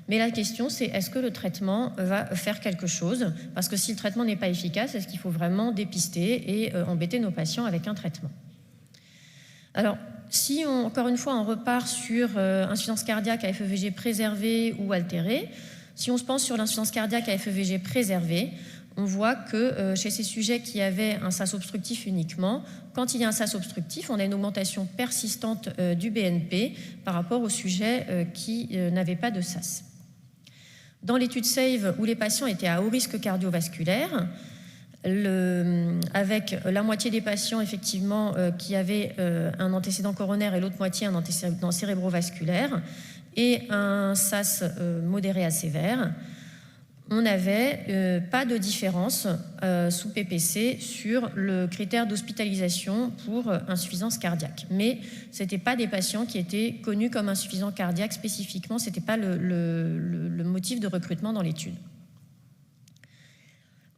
mais la question, c'est est-ce que le traitement va faire quelque chose? Parce que si le traitement n'est pas efficace, est-ce qu'il faut vraiment dépister et embêter nos patients avec un traitement? Alors, si encore une fois, on repart sur insuffisance cardiaque à FEVG préservée ou altérée, si on se pense sur l'insuffisance cardiaque à FEVG préservée, on voit que chez ces sujets qui avaient un SAS obstructif uniquement, quand il y a un SAS obstructif, on a une augmentation persistante du BNP par rapport aux sujets qui n'avaient pas de SAS. Dans l'étude SAVE, où les patients étaient à haut risque cardiovasculaire, avec la moitié des patients effectivement qui avaient un antécédent coronaire et l'autre moitié un antécédent cérébrovasculaire et un SAS modéré à sévère, on n'avait pas de différence sous PPC sur le critère d'hospitalisation pour insuffisance cardiaque. Mais ce n'étaient pas des patients qui étaient connus comme insuffisants cardiaques spécifiquement, ce n'était pas le motif de recrutement dans l'étude.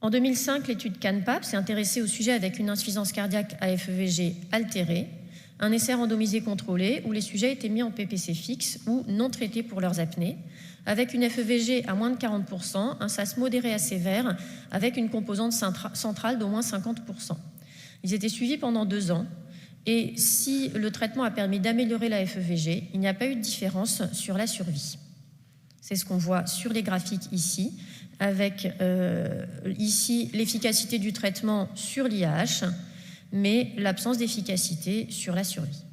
En 2005, l'étude CANPAP s'est intéressée au sujet avec une insuffisance cardiaque à FEVG altérée, un essai randomisé contrôlé où les sujets étaient mis en PPC fixe ou non traités pour leurs apnées, avec une FEVG à moins de 40%, un SAS modéré à sévère, avec une composante centrale d'au moins 50%. Ils étaient suivis pendant 2 ans, et si le traitement a permis d'améliorer la FEVG, il n'y a pas eu de différence sur la survie. C'est ce qu'on voit sur les graphiques ici, avec ici l'efficacité du traitement sur l'IAH, mais l'absence d'efficacité sur la survie.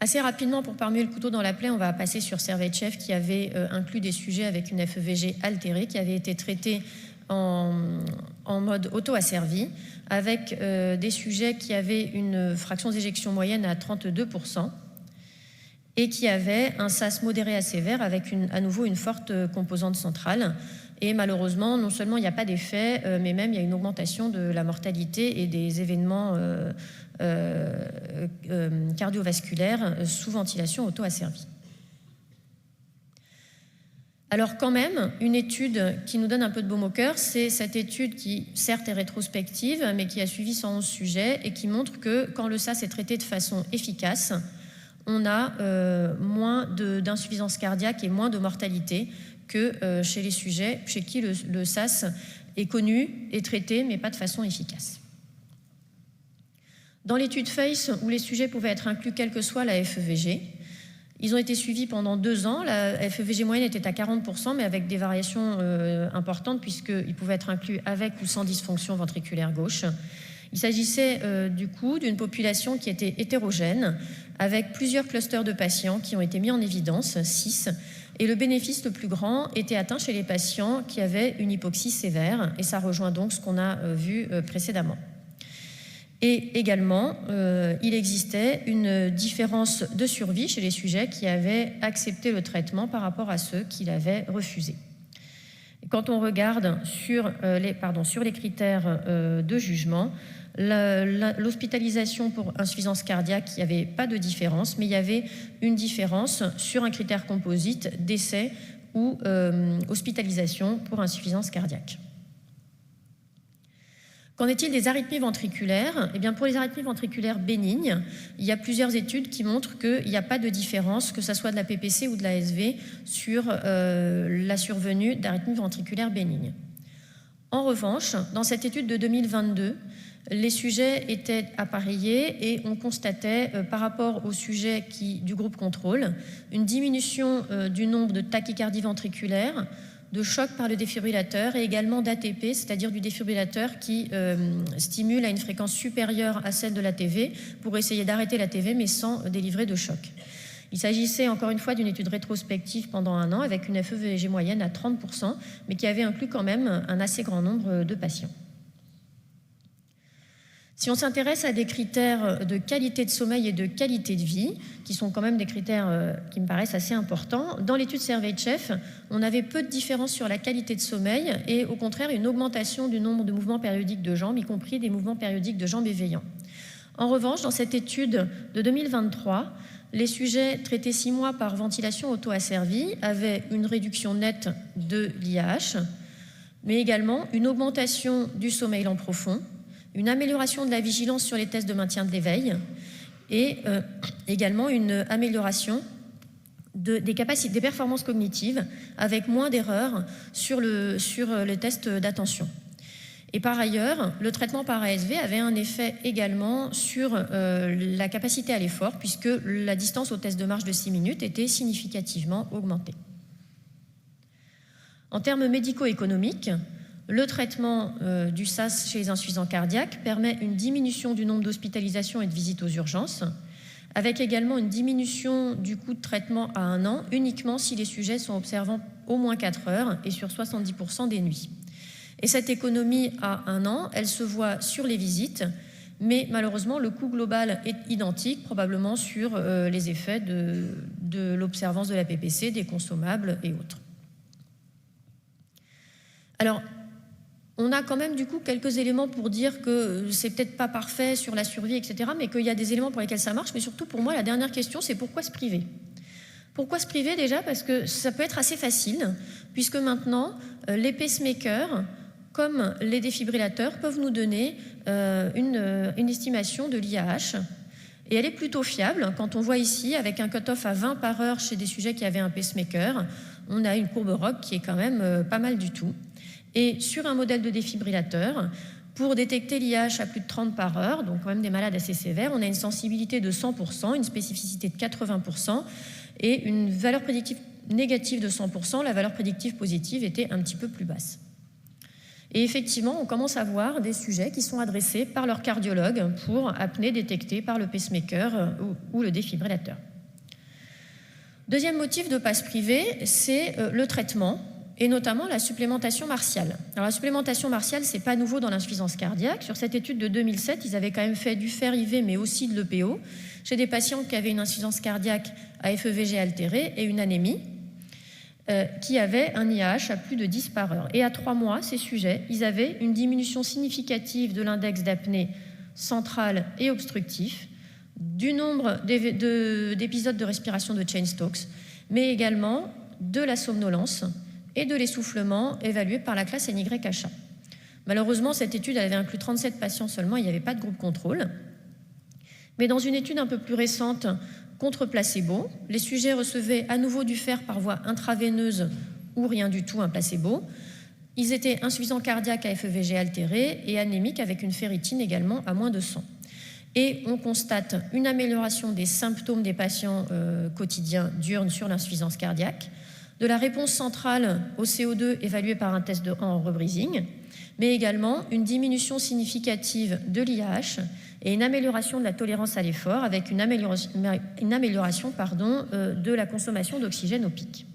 Assez rapidement, pour pas remuer le couteau dans la plaie, on va passer sur Serveitchev qui avait inclus des sujets avec une FEVG altérée qui avait été traités en mode auto-asservi, avec des sujets qui avaient une fraction d'éjection moyenne à 32% et qui avaient un SAS modéré à sévère avec à nouveau une forte composante centrale. Et malheureusement, non seulement il n'y a pas d'effet, mais même il y a une augmentation de la mortalité et des événements cardiovasculaires sous ventilation auto-asservie. Alors quand même, une étude qui nous donne un peu de baume au cœur, c'est cette étude qui, certes, est rétrospective, mais qui a suivi 111 sujets et qui montre que quand le SAS est traité de façon efficace, on a moins d'insuffisance cardiaque et moins de mortalité que chez les sujets chez qui le SAS est connu et traité, mais pas de façon efficace. Dans l'étude FACE, où les sujets pouvaient être inclus quelle que soit la FEVG, ils ont été suivis pendant 2 ans. La FEVG moyenne était à 40%, mais avec des variations importantes, puisqu'ils pouvaient être inclus avec ou sans dysfonction ventriculaire gauche. Il s'agissait du coup d'une population qui était hétérogène, avec plusieurs clusters de patients qui ont été mis en évidence, 6, et le bénéfice le plus grand était atteint chez les patients qui avaient une hypoxie sévère, et ça rejoint donc ce qu'on a vu précédemment. Et également, il existait une différence de survie chez les sujets qui avaient accepté le traitement par rapport à ceux qui l'avaient refusé. Quand on regarde sur les critères de jugement, l'hospitalisation pour insuffisance cardiaque, il n'y avait pas de différence, mais il y avait une différence sur un critère composite, décès ou hospitalisation pour insuffisance cardiaque. Qu'en est-il des arythmies ventriculaires ? Eh bien, pour les arythmies ventriculaires bénignes, il y a plusieurs études qui montrent qu'il n'y a pas de différence, que ce soit de la PPC ou de la SV, sur la survenue d'arythmies ventriculaires bénignes. En revanche, dans cette étude de 2022, les sujets étaient appareillés et on constatait, par rapport aux sujets du groupe contrôle, une diminution du nombre de tachycardies ventriculaires, de choc par le défibrillateur et également d'ATP, c'est-à-dire du défibrillateur qui stimule à une fréquence supérieure à celle de l'ATV pour essayer d'arrêter l'ATV mais sans délivrer de choc. Il s'agissait encore une fois d'une étude rétrospective pendant 1 an avec une FEVG moyenne à 30%, mais qui avait inclus quand même un assez grand nombre de patients. Si on s'intéresse à des critères de qualité de sommeil et de qualité de vie, qui sont quand même des critères qui me paraissent assez importants, dans l'étude SERVEY-CHEF, on avait peu de différence sur la qualité de sommeil et au contraire une augmentation du nombre de mouvements périodiques de jambes, y compris des mouvements périodiques de jambes éveillants. En revanche, dans cette étude de 2023, les sujets traités 6 mois par ventilation auto-asservie avaient une réduction nette de l'IAH, mais également une augmentation du sommeil lent profond, une amélioration de la vigilance sur les tests de maintien de l'éveil et également une amélioration des capacités, des performances cognitives avec moins d'erreurs sur le test d'attention. Et par ailleurs, le traitement par ASV avait un effet également sur la capacité à l'effort puisque la distance au test de marche de 6 minutes était significativement augmentée. En termes médico-économiques, le traitement du SAS chez les insuffisants cardiaques permet une diminution du nombre d'hospitalisations et de visites aux urgences, avec également une diminution du coût de traitement à 1 an, uniquement si les sujets sont observants au moins 4 heures et sur 70% des nuits. Et cette économie à 1 an, elle se voit sur les visites, mais malheureusement, le coût global est identique, probablement sur les effets de l'observance de la PPC, des consommables et autres. Alors, on a quand même du coup quelques éléments pour dire que c'est peut-être pas parfait sur la survie, etc., mais qu'il y a des éléments pour lesquels ça marche. Mais surtout pour moi, la dernière question, c'est pourquoi se priver ? Pourquoi se priver déjà ? Parce que ça peut être assez facile, puisque maintenant, les pacemakers, comme les défibrillateurs, peuvent nous donner une estimation de l'IAH. Et elle est plutôt fiable. Quand on voit ici, avec un cut-off à 20 par heure chez des sujets qui avaient un pacemaker, on a une courbe ROC qui est quand même pas mal du tout. Et sur un modèle de défibrillateur, pour détecter l'IAH à plus de 30 par heure, donc quand même des malades assez sévères, on a une sensibilité de 100%, une spécificité de 80% et une valeur prédictive négative de 100%. La valeur prédictive positive était un petit peu plus basse. Et effectivement, on commence à voir des sujets qui sont adressés par leur cardiologue pour apnée détectée par le pacemaker ou le défibrillateur. Deuxième motif de ne pas se priver, c'est le traitement, et notamment la supplémentation martiale. Alors la supplémentation martiale, c'est pas nouveau dans l'insuffisance cardiaque. Sur cette étude de 2007, ils avaient quand même fait du fer-IV, mais aussi de l'EPO, chez des patients qui avaient une insuffisance cardiaque à FEVG altérée et une anémie, qui avaient un IAH à plus de 10 par heure. Et à 3 mois, ces sujets, ils avaient une diminution significative de l'index d'apnée central et obstructif, du nombre d'épisodes de respiration de Cheyne-Stokes, mais également de la somnolence et de l'essoufflement évalué par la classe NYHA. Malheureusement, cette étude avait inclus 37 patients seulement, il n'y avait pas de groupe contrôle. Mais dans une étude un peu plus récente contre placebo, les sujets recevaient à nouveau du fer par voie intraveineuse ou rien du tout, un placebo. Ils étaient insuffisants cardiaques à FEVG altéré et anémiques avec une ferritine également à moins de 100. Et on constate une amélioration des symptômes des patients quotidiens diurnes sur l'insuffisance cardiaque, de la réponse centrale au CO2 évaluée par un test en rebreathing, mais également une diminution significative de l'IAH et une amélioration de la tolérance à l'effort avec une amélioration de la consommation d'oxygène au pic.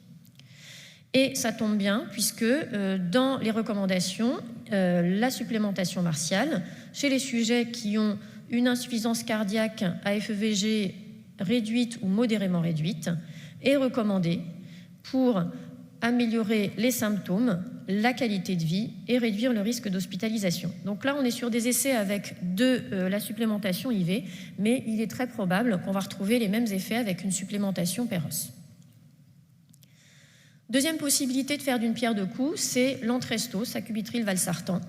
Et ça tombe bien puisque dans les recommandations, la supplémentation martiale, chez les sujets qui ont une insuffisance cardiaque à FEVG réduite ou modérément réduite, est recommandée pour améliorer les symptômes, la qualité de vie et réduire le risque d'hospitalisation. Donc là, on est sur des essais avec de la supplémentation IV, mais il est très probable qu'on va retrouver les mêmes effets avec une supplémentation PEROS. Deuxième possibilité de faire d'une pierre deux coups, c'est l'Entraisto, sacubitril/valsartan.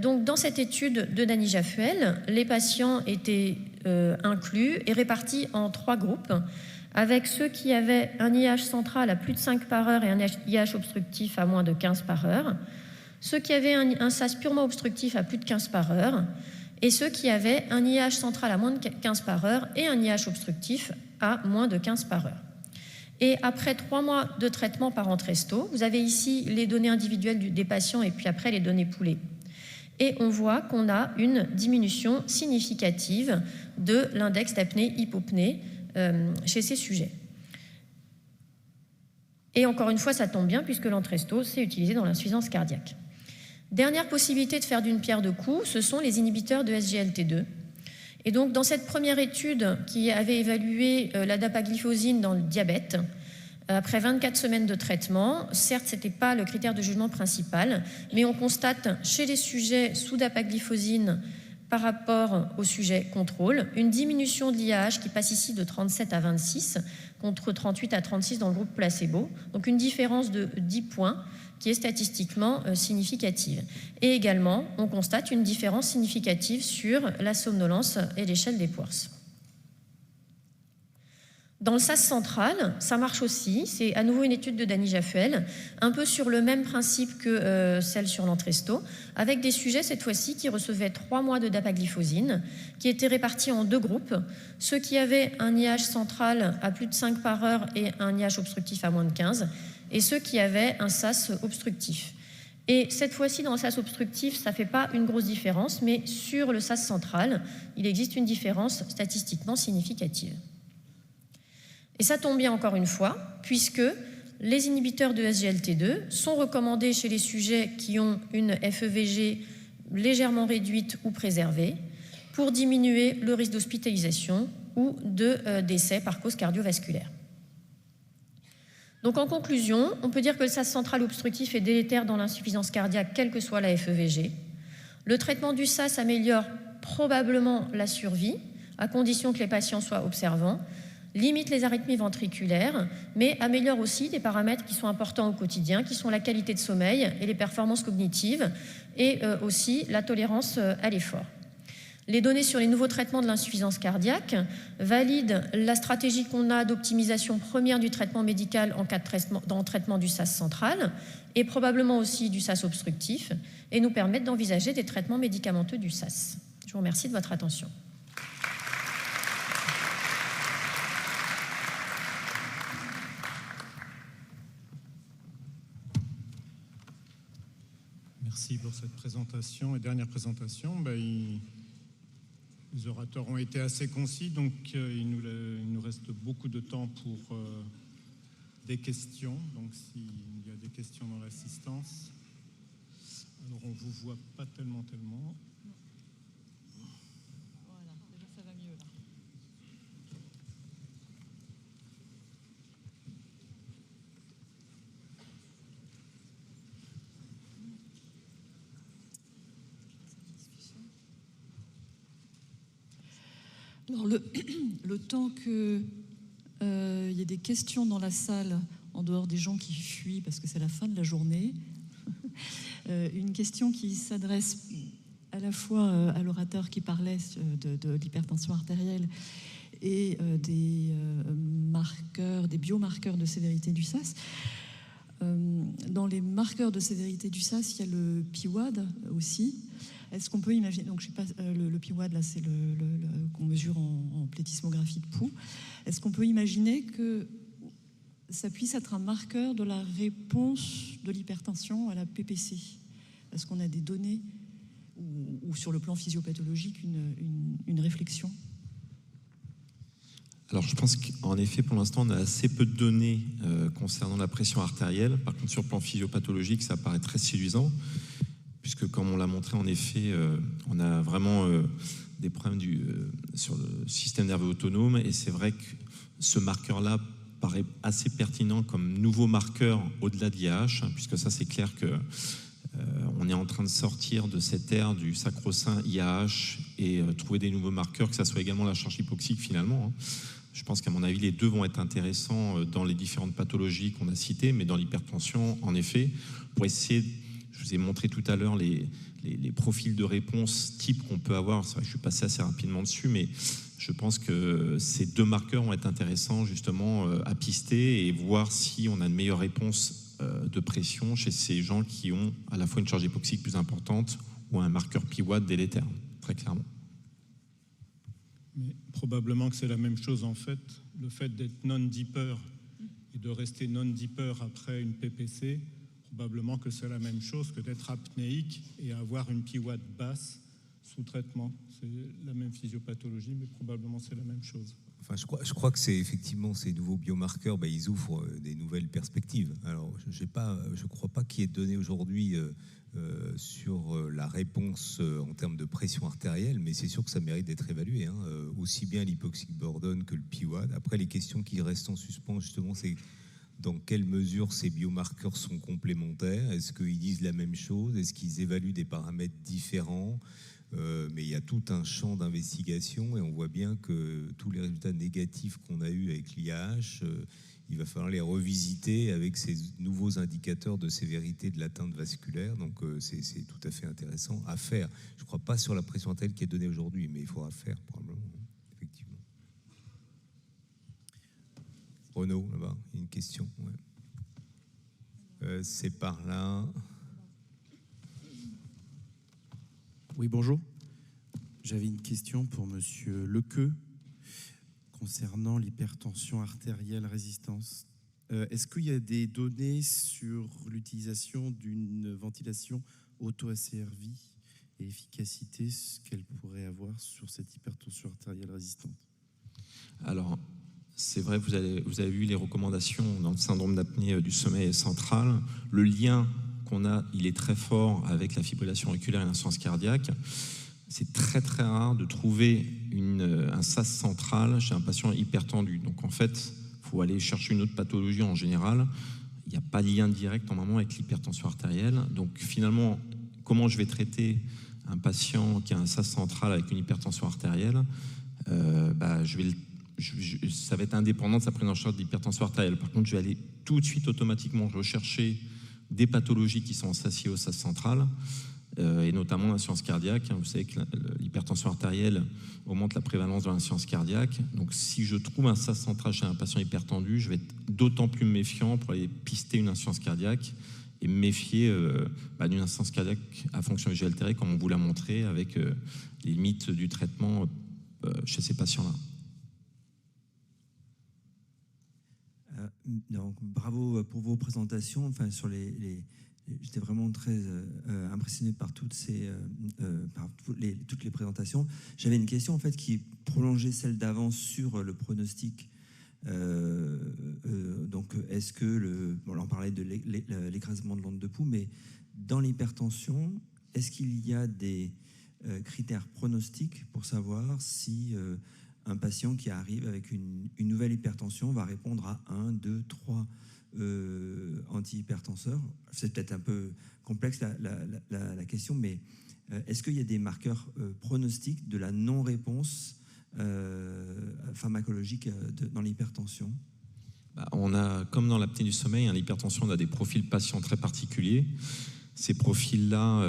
Donc dans cette étude de Dany Jaffuel, les patients étaient inclus et répartis en 3 groupes, avec ceux qui avaient un IH central à plus de 5 par heure et un IH obstructif à moins de 15 par heure, ceux qui avaient un SAS purement obstructif à plus de 15 par heure, et ceux qui avaient un IH central à moins de 15 par heure et un IH obstructif à moins de 15 par heure. Et après 3 mois de traitement par Entresto, vous avez ici les données individuelles des patients et puis après les données poolées. Et on voit qu'on a une diminution significative de l'index d'apnée-hypopnée chez ces sujets. Et encore une fois, ça tombe bien puisque l'Entresto, c'est utilisé dans l'insuffisance cardiaque. Dernière possibilité de faire d'une pierre deux coups, ce sont les inhibiteurs de SGLT2. Et donc, dans cette première étude qui avait évalué la dapagliflozine dans le diabète, après 24 semaines de traitement, certes, ce n'était pas le critère de jugement principal, mais on constate chez les sujets sous dapagliflozine par rapport aux sujets contrôle, une diminution de l'IAH qui passe ici de 37 à 26 contre 38 à 36 dans le groupe placebo, donc une différence de 10 points qui est statistiquement significative. Et également, on constate une différence significative sur la somnolence et l'échelle des Epworth. Dans le SAS central, ça marche aussi, c'est à nouveau une étude de Dany Jaffuel, un peu sur le même principe que celle sur l'Entresto, avec des sujets cette fois-ci qui recevaient 3 mois de dapagliflozine, qui étaient répartis en 2 groupes, ceux qui avaient un IH central à plus de 5 par heure et un IH obstructif à moins de 15, et ceux qui avaient un SAS obstructif. Et cette fois-ci, dans le SAS obstructif, ça ne fait pas une grosse différence, mais sur le SAS central, il existe une différence statistiquement significative. Et ça tombe bien encore une fois, puisque les inhibiteurs de SGLT2 sont recommandés chez les sujets qui ont une FEVG légèrement réduite ou préservée pour diminuer le risque d'hospitalisation ou de décès par cause cardiovasculaire. Donc en conclusion, on peut dire que le SAS central obstructif est délétère dans l'insuffisance cardiaque, quelle que soit la FEVG. Le traitement du SAS améliore probablement la survie, à condition que les patients soient observants, limite les arythmies ventriculaires, mais améliore aussi des paramètres qui sont importants au quotidien, qui sont la qualité de sommeil et les performances cognitives, et aussi la tolérance à l'effort. Les données sur les nouveaux traitements de l'insuffisance cardiaque valident la stratégie qu'on a d'optimisation première du traitement médical en cas de traitement du SAS central et probablement aussi du SAS obstructif et nous permettent d'envisager des traitements médicamenteux du SAS. Je vous remercie de votre attention. Merci pour cette présentation. Et dernière présentation, les orateurs ont été assez concis, donc il nous reste beaucoup de temps pour des questions. Donc s'il y a des questions dans l'assistance, alors on ne vous voit pas tellement. Voilà, déjà ça va mieux là. Alors le temps qu'il y ait des questions dans la salle, en dehors des gens qui fuient parce que c'est la fin de la journée, une question qui s'adresse à la fois à l'orateur qui parlait de l'hypertension artérielle et des biomarqueurs de sévérité du SAS. Dans les marqueurs de sévérité du SAS, il y a le PIWAD aussi. Est-ce qu'on peut imaginer, donc je sais pas, le PIWAD là c'est le qu'on mesure en plétismographie de pouls. Est-ce qu'on peut imaginer que ça puisse être un marqueur de la réponse de l'hypertension à la PPC? Est-ce qu'on a des données ou sur le plan physiopathologique une réflexion? Alors je pense qu'en effet pour l'instant on a assez peu de données concernant la pression artérielle. Par contre sur le plan physiopathologique ça paraît très séduisant puisque comme on l'a montré en effet on a vraiment des problèmes sur le système nerveux autonome et c'est vrai que ce marqueur-là paraît assez pertinent comme nouveau marqueur au-delà de l'IAH, puisque ça c'est clair que on est en train de sortir de cette ère du sacro-saint IAH et trouver des nouveaux marqueurs, que ça soit également la charge hypoxique finalement. Je pense qu'à mon avis, les deux vont être intéressants dans les différentes pathologies qu'on a citées, mais dans l'hypertension, en effet, pour essayer, je vous ai montré tout à l'heure les profils de réponse type qu'on peut avoir. C'est vrai que je suis passé assez rapidement dessus, mais je pense que ces deux marqueurs vont être intéressants justement à pister et voir si on a une meilleure réponse de pression chez ces gens qui ont à la fois une charge hypoxique plus importante ou un marqueur PWAD délétère, très clairement. Mais probablement que c'est la même chose en fait. Le fait d'être non-deeper et de rester non-deeper après une PPC, probablement que c'est la même chose que d'être apnéique et avoir une PWAD basse sous traitement. C'est la même physiopathologie, mais probablement c'est la même chose. Enfin, je crois que c'est effectivement ces nouveaux biomarqueurs, ils ouvrent des nouvelles perspectives. Alors, je ne crois pas qu'il y ait de données aujourd'hui sur la réponse en termes de pression artérielle, mais c'est sûr que ça mérite d'être évalué, aussi bien l'hypoxic burden que le PWAD. Après, les questions qui restent en suspens, justement, c'est dans quelle mesure ces biomarqueurs sont complémentaires. Est-ce qu'ils disent la même chose? Est-ce qu'ils évaluent des paramètres différents? Mais il y a tout un champ d'investigation et on voit bien que tous les résultats négatifs qu'on a eus avec l'IAH, il va falloir les revisiter avec ces nouveaux indicateurs de sévérité de l'atteinte vasculaire. Donc c'est tout à fait intéressant à faire. Je ne crois pas sur la pression artérielle qui est donnée aujourd'hui, mais il faudra faire probablement, effectivement. Renaud, là-bas, il y a une question. Ouais. C'est par là. Oui, bonjour. J'avais une question pour Monsieur Lequeux concernant l'hypertension artérielle résistance. Est-ce qu'il y a des données sur l'utilisation d'une ventilation auto-asservie et l'efficacité qu'elle pourrait avoir sur cette hypertension artérielle résistante? Alors, c'est vrai, vous avez vu les recommandations dans le syndrome d'apnée du sommeil central. Le lien qu'on a, il est très fort avec la fibrillation auriculaire et l'insuffisance cardiaque. C'est très très rare de trouver un SAS central chez un patient hypertendu. Donc en fait, il faut aller chercher une autre pathologie en général. Il n'y a pas de lien direct normalement avec l'hypertension artérielle. Donc finalement, comment je vais traiter un patient qui a un SAS central avec une hypertension artérielle? Ça va être indépendant de sa prise en charge d'hypertension artérielle. Par contre, je vais aller tout de suite automatiquement rechercher des pathologies qui sont associées au SAS central, et notamment l'insuffisance cardiaque. Vous savez que l'hypertension artérielle augmente la prévalence de l'insuffisance cardiaque. Donc si je trouve un SAS central chez un patient hypertendu, je vais être d'autant plus méfiant pour aller pister une insuffisance cardiaque et me méfier d'une insuffisance cardiaque à fonction visuelle altérée, comme on vous l'a montré avec les limites du traitement chez ces patients-là. Donc, bravo pour vos présentations. Enfin, j'étais vraiment très impressionné par toutes les présentations. J'avais une question en fait qui prolongeait celle d'avant sur le pronostic. Donc, est-ce que on parlait de l'écrasement de l'onde de pouls, mais dans l'hypertension, est-ce qu'il y a des critères pronostiques pour savoir si un patient qui arrive avec une nouvelle hypertension va répondre à 1, 2, 3 antihypertenseurs? C'est peut-être un peu complexe la question, mais est-ce qu'il y a des marqueurs pronostiques de la non-réponse pharmacologique dans l'hypertension? On a, comme dans l'apnée du sommeil, l'hypertension, on a des profils patients très particuliers. Ces profils-là,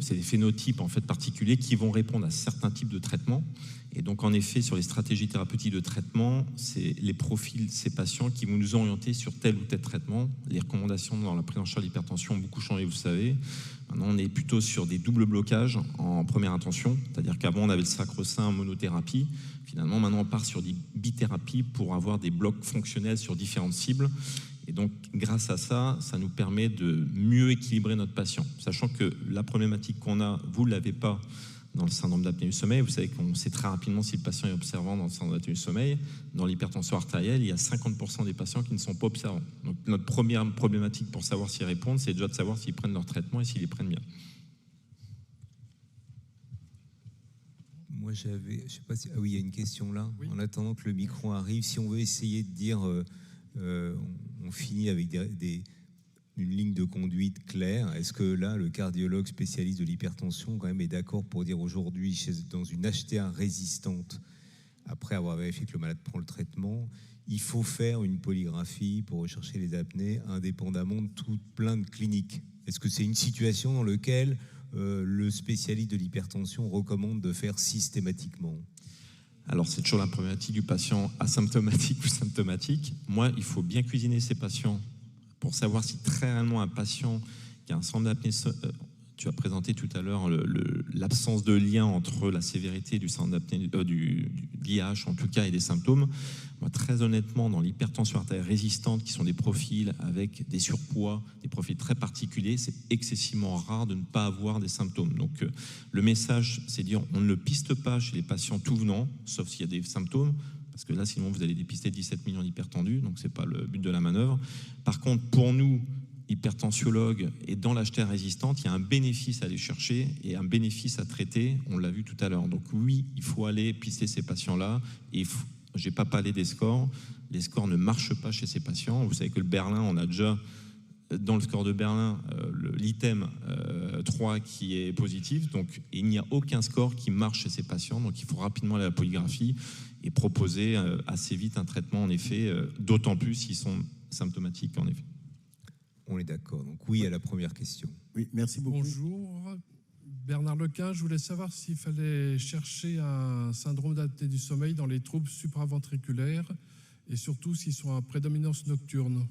c'est des phénotypes en fait particuliers qui vont répondre à certains types de traitements. Et donc, en effet, sur les stratégies thérapeutiques de traitement, c'est les profils de ces patients qui vont nous orienter sur tel ou tel traitement. Les recommandations dans la prise en charge de l'hypertension ont beaucoup changé, vous savez. Maintenant, on est plutôt sur des doubles blocages en première intention, c'est-à-dire qu'avant, on avait le sacro-saint en monothérapie. Finalement, maintenant, on part sur des bithérapies pour avoir des blocs fonctionnels sur différentes cibles. Et donc, grâce à ça, ça nous permet de mieux équilibrer notre patient. Sachant que la problématique qu'on a, vous ne l'avez pas dans le syndrome d'apnée du sommeil. Vous savez qu'on sait très rapidement si le patient est observant dans le syndrome d'apnée du sommeil. Dans l'hypertension artérielle, il y a 50% des patients qui ne sont pas observants. Donc, notre première problématique pour savoir s'ils répondent, c'est déjà de savoir s'ils prennent leur traitement et s'ils les prennent bien. Moi, je sais pas si, oui, il y a une question là. Oui. En attendant que le micro arrive, si on veut essayer de dire, on finit avec une ligne de conduite claire. Est-ce que là, le cardiologue spécialiste de l'hypertension quand même est d'accord pour dire aujourd'hui, dans une HTA résistante, après avoir vérifié que le malade prend le traitement, il faut faire une polygraphie pour rechercher les apnées indépendamment de toute plainte clinique? Est-ce que c'est une situation dans laquelle le spécialiste de l'hypertension recommande de faire systématiquement? Alors, c'est toujours la problématique du patient asymptomatique ou symptomatique. Moi, il faut bien cuisiner ces patients pour savoir si très réellement un patient qui a un syndrome d'apnée, tu as présenté tout à l'heure l'absence de lien entre la sévérité du syndrome d'apnée, du l'IH en tout cas, et des symptômes. Moi, très honnêtement, dans l'hypertension artérielle résistante, qui sont des profils avec des surpoids, des profils très particuliers, c'est excessivement rare de ne pas avoir des symptômes. Donc, le message, c'est de dire, on ne le piste pas chez les patients tout venant, sauf s'il y a des symptômes, parce que là, sinon, vous allez dépister 17 millions d'hypertendus, donc ce n'est pas le but de la manœuvre. Par contre, pour nous, hypertensiologues, et dans l'HTA résistante, il y a un bénéfice à aller chercher et un bénéfice à traiter, on l'a vu tout à l'heure. Donc oui, il faut aller pister ces patients-là, et je n'ai pas parlé des scores, les scores ne marchent pas chez ces patients. Vous savez que le Berlin, on a déjà, dans le score de Berlin, l'item 3 qui est positif, donc il n'y a aucun score qui marche chez ces patients, donc il faut rapidement aller à la polygraphie et proposer assez vite un traitement, en effet, d'autant plus s'ils sont symptomatiques, en effet. On est d'accord. Donc oui à la première question. Oui, merci beaucoup. Bonjour, Bernard Lequin. Je voulais savoir s'il fallait chercher un syndrome d'apnée du sommeil dans les troubles supraventriculaires et surtout s'ils sont à prédominance nocturne.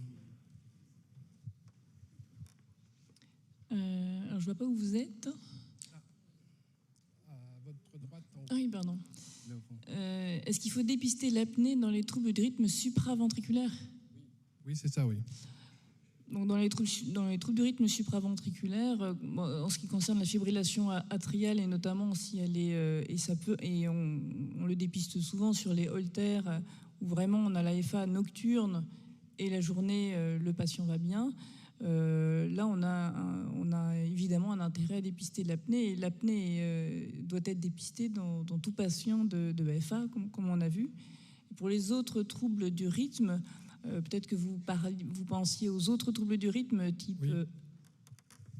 Alors, je ne vois pas où vous êtes. À votre droite. Ah oui, pardon. Est-ce qu'il faut dépister l'apnée dans les troubles du rythme supraventriculaire? Oui, c'est ça, oui. Donc dans les troubles du rythme supraventriculaire, en ce qui concerne la fibrillation atriale, et notamment si elle est, et on le dépiste souvent sur les holters où vraiment on a l'AFA nocturne et la journée le patient va bien. Là, on a évidemment un intérêt à dépister l'apnée, et l'apnée doit être dépistée dans tout patient de FA, comme on a vu. Et pour les autres troubles du rythme, peut-être que vous pensiez aux autres troubles du rythme, type... Oui,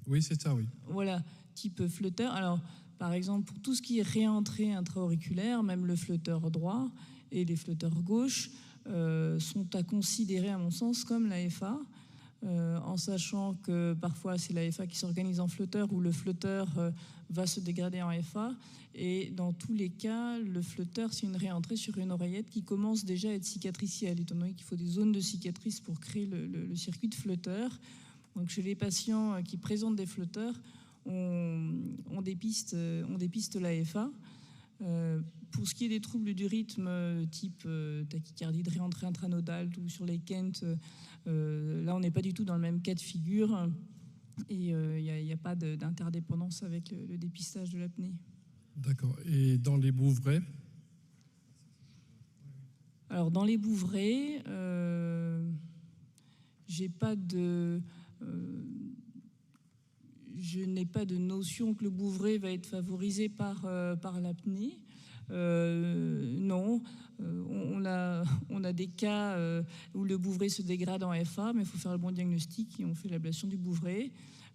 oui c'est ça, oui. Voilà, type flotteur. Alors, par exemple, pour tout ce qui est réentrée intra-auriculaire, même le flotteur droit et les flotteurs gauche sont à considérer, à mon sens, comme l'AFA, en sachant que parfois c'est l'AFA qui s'organise en flotteur ou le flotteur va se dégrader en FA. Et dans tous les cas, le flotteur, c'est une réentrée sur une oreillette qui commence déjà à être cicatricielle, étant donné qu'il faut des zones de cicatrices pour créer le circuit de flotteur. Donc chez les patients qui présentent des flotteurs, on dépiste l'AFA. Pour ce qui est des troubles du rythme type tachycardie de réentrée intranodale ou sur les Kent, là on n'est pas du tout dans le même cas de figure et il n'y a pas d'interdépendance avec le dépistage de l'apnée. D'accord. Et dans les Bouvrets? Alors dans les Bouvrets, je n'ai pas de notion que le Bouvret va être favorisé par l'apnée. Non, on a des cas où le Bouvret se dégrade en FA, mais il faut faire le bon diagnostic et on fait l'ablation du Bouvret.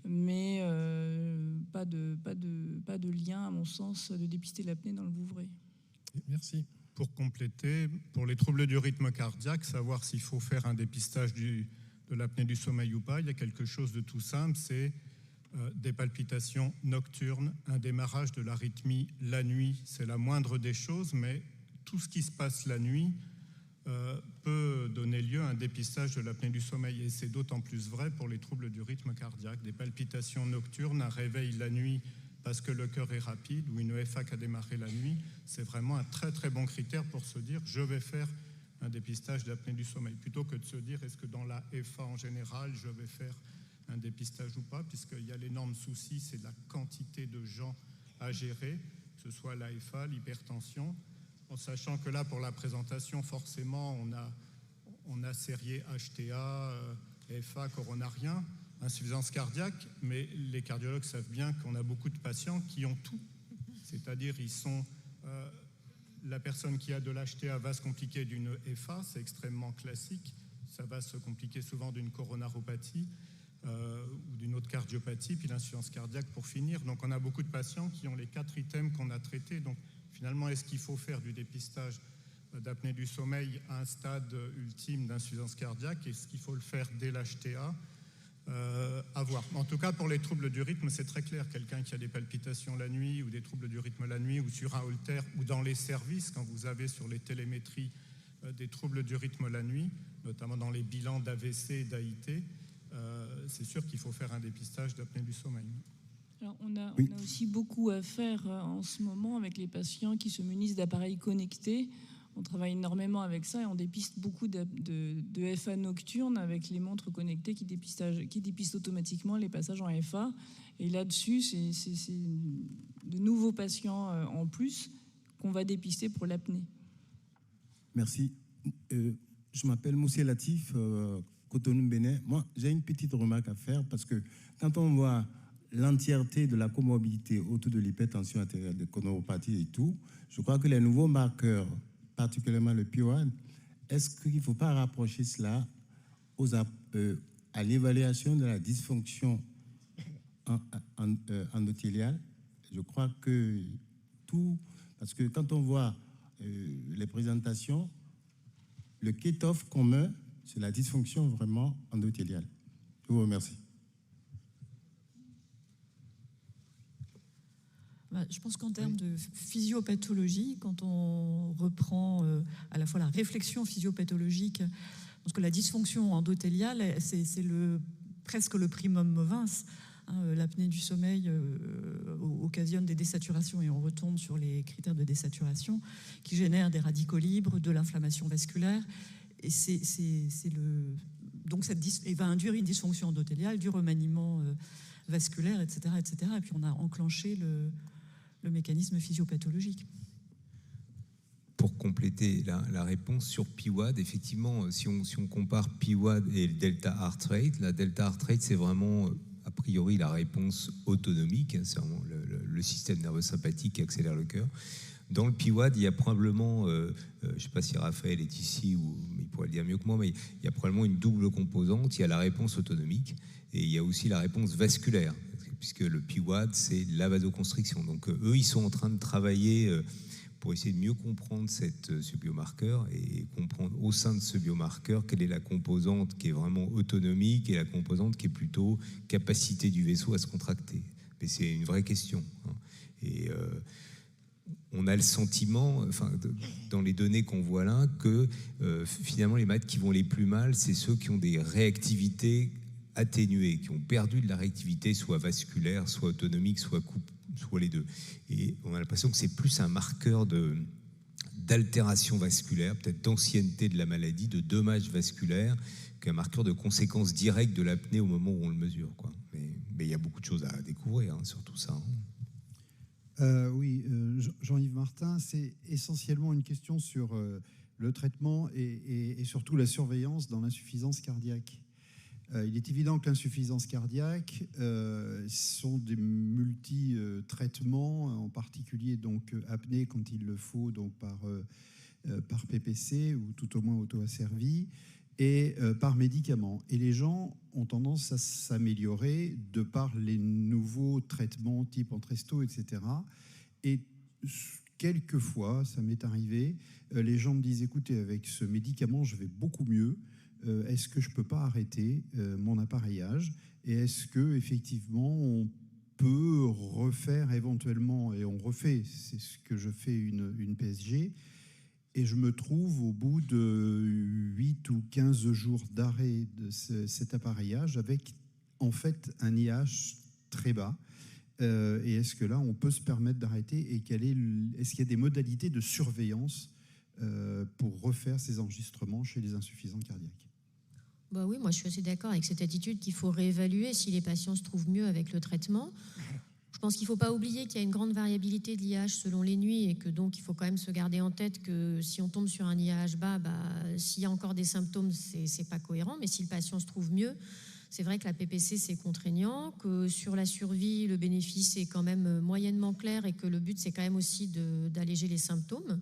Mais pas de lien, à mon sens, de dépister l'apnée dans le Bouvret. Merci. Pour compléter, pour les troubles du rythme cardiaque, savoir s'il faut faire un dépistage de l'apnée du sommeil ou pas, il y a quelque chose de tout simple, c'est des palpitations nocturnes, un démarrage de l'arythmie la nuit, c'est la moindre des choses, mais tout ce qui se passe la nuit peut donner lieu à un dépistage de l'apnée du sommeil, et c'est d'autant plus vrai pour les troubles du rythme cardiaque. Des palpitations nocturnes, un réveil la nuit parce que le cœur est rapide, ou une EFA qui a démarré la nuit, c'est vraiment un très très bon critère pour se dire je vais faire un dépistage d'apnée du sommeil, plutôt que de se dire est-ce que dans la FA en général je vais faire un dépistage ou pas, puisqu'il y a l'énorme souci, c'est la quantité de gens à gérer, que ce soit la FA, l'hypertension, en sachant que là, pour la présentation, forcément, on a sérié HTA, FA, coronarien, insuffisance cardiaque, mais les cardiologues savent bien qu'on a beaucoup de patients qui ont tout, c'est-à-dire ils sont La personne qui a de l'HTA va se compliquer d'une FA, c'est extrêmement classique. Ça va se compliquer souvent d'une coronaropathie ou d'une autre cardiopathie, puis l'insuffisance cardiaque pour finir. Donc on a beaucoup de patients qui ont les 4 items qu'on a traités. Donc finalement, est-ce qu'il faut faire du dépistage d'apnée du sommeil à un stade ultime d'insuffisance cardiaque? Est-ce qu'il faut le faire dès l'HTA? À voir. En tout cas, pour les troubles du rythme, c'est très clair. Quelqu'un qui a des palpitations la nuit ou des troubles du rythme la nuit ou sur un holter ou dans les services, quand vous avez sur les télémétries des troubles du rythme la nuit, notamment dans les bilans d'AVC et d'AIT, c'est sûr qu'il faut faire un dépistage d'apnée du sommeil. Alors, on a aussi beaucoup à faire en ce moment avec les patients qui se munissent d'appareils connectés. On travaille énormément avec ça et on dépiste beaucoup de FA nocturnes avec les montres connectées qui dépistent automatiquement les passages en FA. Et là-dessus, c'est de nouveaux patients en plus qu'on va dépister pour l'apnée. Merci. Je m'appelle Moussé Latif, Cotonou Bénin. Moi, j'ai une petite remarque à faire parce que quand on voit l'entièreté de la comorbidité autour de l'hypertension artérielle, de coronaropathie et tout, je crois que les nouveaux marqueurs, particulièrement le PIWAD, est-ce qu'il ne faut pas rapprocher cela à l'évaluation de la dysfonction endothéliale? Je crois que tout, parce que quand on voit les présentations, le cut-off commun, c'est la dysfonction vraiment endothéliale. Je vous remercie. Je pense qu'en termes de physiopathologie, quand on reprend à la fois la réflexion physiopathologique, parce que la dysfonction endothéliale, c'est presque le primum movens. L'apnée du sommeil occasionne des désaturations, et on retombe sur les critères de désaturation qui génèrent des radicaux libres, de l'inflammation vasculaire, et donc et va induire une dysfonction endothéliale, du remaniement vasculaire, etc., etc. Et puis on a enclenché le mécanisme physiopathologique. Pour compléter la réponse sur PIWAD, effectivement, si on compare PIWAD et le delta heart rate, la delta heart rate, c'est vraiment a priori la réponse autonomique, c'est vraiment le système nerveux sympathique qui accélère le cœur. Dans le PIWAD, il y a probablement, je ne sais pas si Raphaël est ici, mais il pourrait le dire mieux que moi, mais il y a probablement une double composante. Il y a la réponse autonomique et il y a aussi la réponse vasculaire, puisque le PIWAD, c'est la vasoconstriction. Donc eux, ils sont en train de travailler pour essayer de mieux comprendre ce biomarqueur et comprendre au sein de ce biomarqueur quelle est la composante qui est vraiment autonomique et la composante qui est plutôt capacité du vaisseau à se contracter. Mais c'est une vraie question. Et on a le sentiment, dans les données qu'on voit là, que finalement les malades qui vont les plus mal, c'est ceux qui ont des réactivités atténuées, qui ont perdu de la réactivité, soit vasculaire, soit autonomique, soit les deux. Et on a l'impression que c'est plus un marqueur d'altération vasculaire, peut-être d'ancienneté de la maladie, de dommages vasculaires, qu'un marqueur de conséquences directes de l'apnée au moment où on le mesure, quoi. Mais il y a beaucoup de choses à découvrir sur tout ça. Oui, Jean-Yves Martin, c'est essentiellement une question sur le traitement et surtout la surveillance dans l'insuffisance cardiaque. Il est évident que l'insuffisance cardiaque sont des multi-traitements, en particulier donc apnée quand il le faut, donc par PPC ou tout au moins auto-asservi, et par médicaments. Et les gens ont tendance à s'améliorer de par les nouveaux traitements type Entresto, etc. Et quelquefois, ça m'est arrivé, les gens me disent, écoutez, avec ce médicament, je vais beaucoup mieux. Est-ce que je ne peux pas arrêter mon appareillage? Et est-ce que effectivement on peut refaire éventuellement, et on refait, c'est ce que je fais, une PSG, et je me trouve au bout de 8 ou 15 jours d'arrêt de cet appareillage avec en fait un IH très bas. Et est-ce que là on peut se permettre d'arrêter, et est-ce qu'il y a des modalités de surveillance pour refaire ces enregistrements chez les insuffisants cardiaques? Bah oui, moi je suis assez d'accord avec cette attitude qu'il faut réévaluer si les patients se trouvent mieux avec le traitement. Je pense qu'il ne faut pas oublier qu'il y a une grande variabilité de l'IH selon les nuits, et que donc il faut quand même se garder en tête que si on tombe sur un IH bas, s'il y a encore des symptômes, c'est pas cohérent, mais si le patient se trouve mieux, c'est vrai que la PPC, c'est contraignant, que sur la survie, le bénéfice est quand même moyennement clair et que le but, c'est quand même aussi d'alléger les symptômes.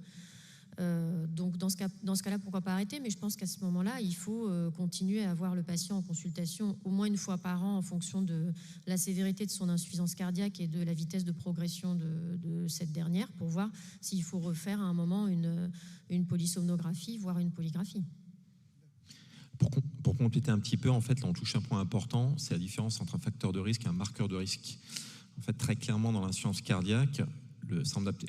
Donc dans ce cas-là, pourquoi pas arrêter? Mais je pense qu'à ce moment-là, il faut continuer à avoir le patient en consultation au moins une fois par an en fonction de la sévérité de son insuffisance cardiaque et de la vitesse de progression de cette dernière pour voir s'il faut refaire à un moment une polysomnographie, voire une polygraphie. Pour compléter un petit peu, en fait, là, on touche un point important, c'est la différence entre un facteur de risque et un marqueur de risque. En fait, très clairement, dans l'insuffisance cardiaque,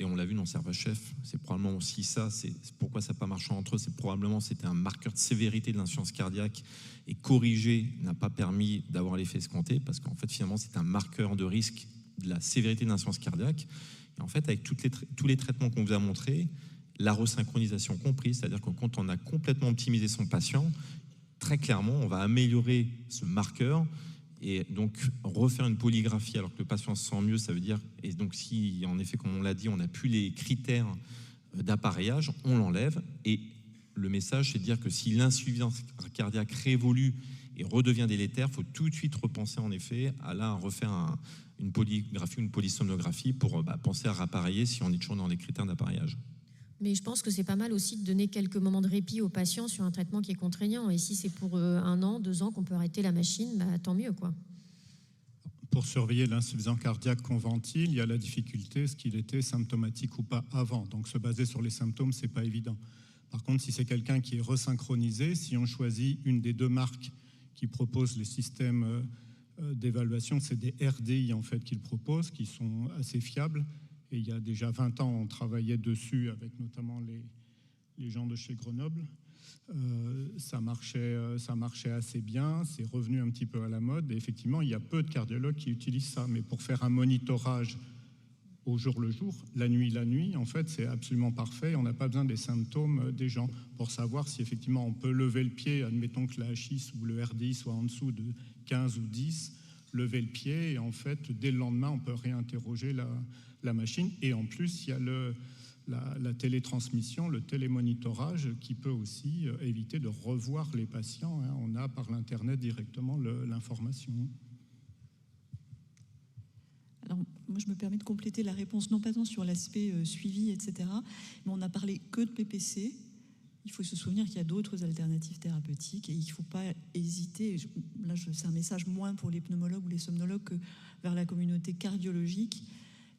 et on l'a vu dans Serva-Chef, c'est probablement aussi ça, c'est pourquoi ça n'a pas marché entre eux, c'est probablement c'était un marqueur de sévérité de l'insuffisance cardiaque et corriger n'a pas permis d'avoir l'effet escompté parce qu'en fait finalement c'est un marqueur de risque de la sévérité de l'insuffisance cardiaque. Et en fait avec tous les traitements qu'on vous a montrés, la resynchronisation comprise, c'est-à-dire que quand on a complètement optimisé son patient, très clairement on va améliorer ce marqueur. Et donc, refaire une polygraphie alors que le patient se sent mieux, ça veut dire, et donc si, en effet, comme on l'a dit, on n'a plus les critères d'appareillage, on l'enlève. Et le message, c'est de dire que si l'insuffisance cardiaque réévolue et redevient délétère, il faut tout de suite repenser, en effet, à refaire une polygraphie, une polysomnographie pour penser à rappareiller si on est toujours dans les critères d'appareillage. Mais je pense que c'est pas mal aussi de donner quelques moments de répit aux patients sur un traitement qui est contraignant. Et si c'est pour 1 an, 2 ans qu'on peut arrêter la machine, tant mieux, quoi. Pour surveiller l'insuffisance cardiaque qu'on ventile, il y a la difficulté, est-ce qu'il était symptomatique ou pas avant. Donc se baser sur les symptômes, c'est pas évident. Par contre, si c'est quelqu'un qui est resynchronisé, si on choisit une des 2 marques qui proposent les systèmes d'évaluation, c'est des RDI en fait qu'ils proposent, qui sont assez fiables. Et il y a déjà 20 ans, on travaillait dessus avec notamment les gens de chez Grenoble. Ça marchait assez bien, c'est revenu un petit peu à la mode. Et effectivement, il y a peu de cardiologues qui utilisent ça. Mais pour faire un monitorage au jour le jour, la nuit, en fait, c'est absolument parfait. On n'a pas besoin des symptômes des gens pour savoir si effectivement on peut lever le pied. Admettons que la HIS ou le RDI soit en dessous de 15 ou 10, lever le pied et en fait, dès le lendemain, on peut réinterroger la machine. Et en plus, il y a la télétransmission, le télémonitorage qui peut aussi éviter de revoir les patients. On a par l'Internet directement l'information. Alors, moi, je me permets de compléter la réponse, non pas tant sur l'aspect suivi, etc., mais on n'a parlé que de PPC. Il faut se souvenir qu'il y a d'autres alternatives thérapeutiques et il ne faut pas hésiter. Là, c'est un message moins pour les pneumologues ou les somnologues que vers la communauté cardiologique.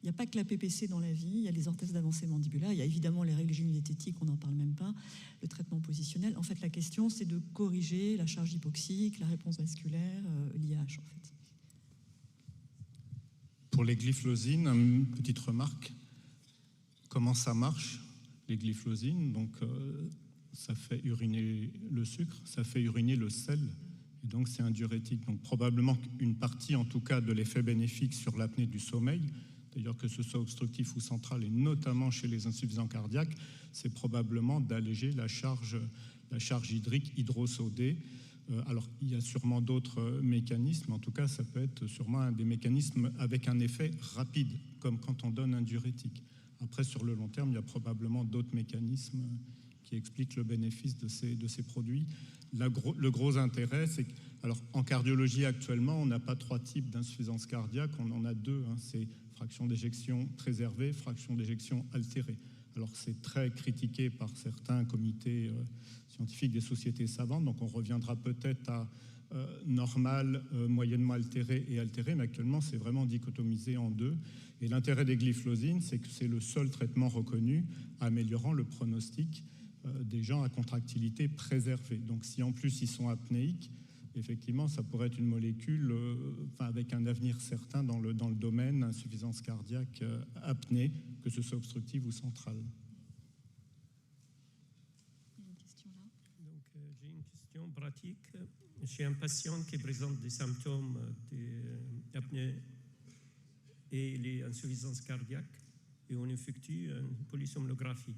Il n'y a pas que la PPC dans la vie, il y a les orthèses d'avancée mandibulaire, il y a évidemment les règles gynététiques, on n'en parle même pas, le traitement positionnel. En fait, la question, c'est de corriger la charge hypoxique, la réponse vasculaire, l'IH, en fait. Pour les glyphlosines, une petite remarque. Comment ça marche, les glyphlosines? Donc, ça fait uriner le sucre, ça fait uriner le sel, et donc c'est un diurétique. Donc, probablement une partie, en tout cas, de l'effet bénéfique sur l'apnée du sommeil, d'ailleurs que ce soit obstructif ou central, et notamment chez les insuffisants cardiaques, c'est probablement d'alléger la charge hydrique hydrosodée. Alors, il y a sûrement d'autres mécanismes, en tout cas, ça peut être sûrement un des mécanismes avec un effet rapide, comme quand on donne un diurétique. Après, sur le long terme, il y a probablement d'autres mécanismes qui expliquent le bénéfice de ces produits. Le gros intérêt, c'est que, alors, en cardiologie actuellement, on n'a pas 3 types d'insuffisance cardiaque, on en a 2, c'est fraction d'éjection préservée, fraction d'éjection altérée. Alors c'est très critiqué par certains comités scientifiques des sociétés savantes, donc on reviendra peut-être à normal, moyennement altéré et altéré, mais actuellement c'est vraiment dichotomisé en 2. Et l'intérêt des glyphlosines, c'est que c'est le seul traitement reconnu améliorant le pronostic des gens à contractilité préservée. Donc si en plus ils sont apnéiques, effectivement, ça pourrait être une molécule avec un avenir certain dans le domaine insuffisance cardiaque apnée, que ce soit obstructive ou centrale. Donc, j'ai une question pratique. J'ai un patient qui présente des symptômes d'apnée et les insuffisances cardiaques et on effectue une polysomnographie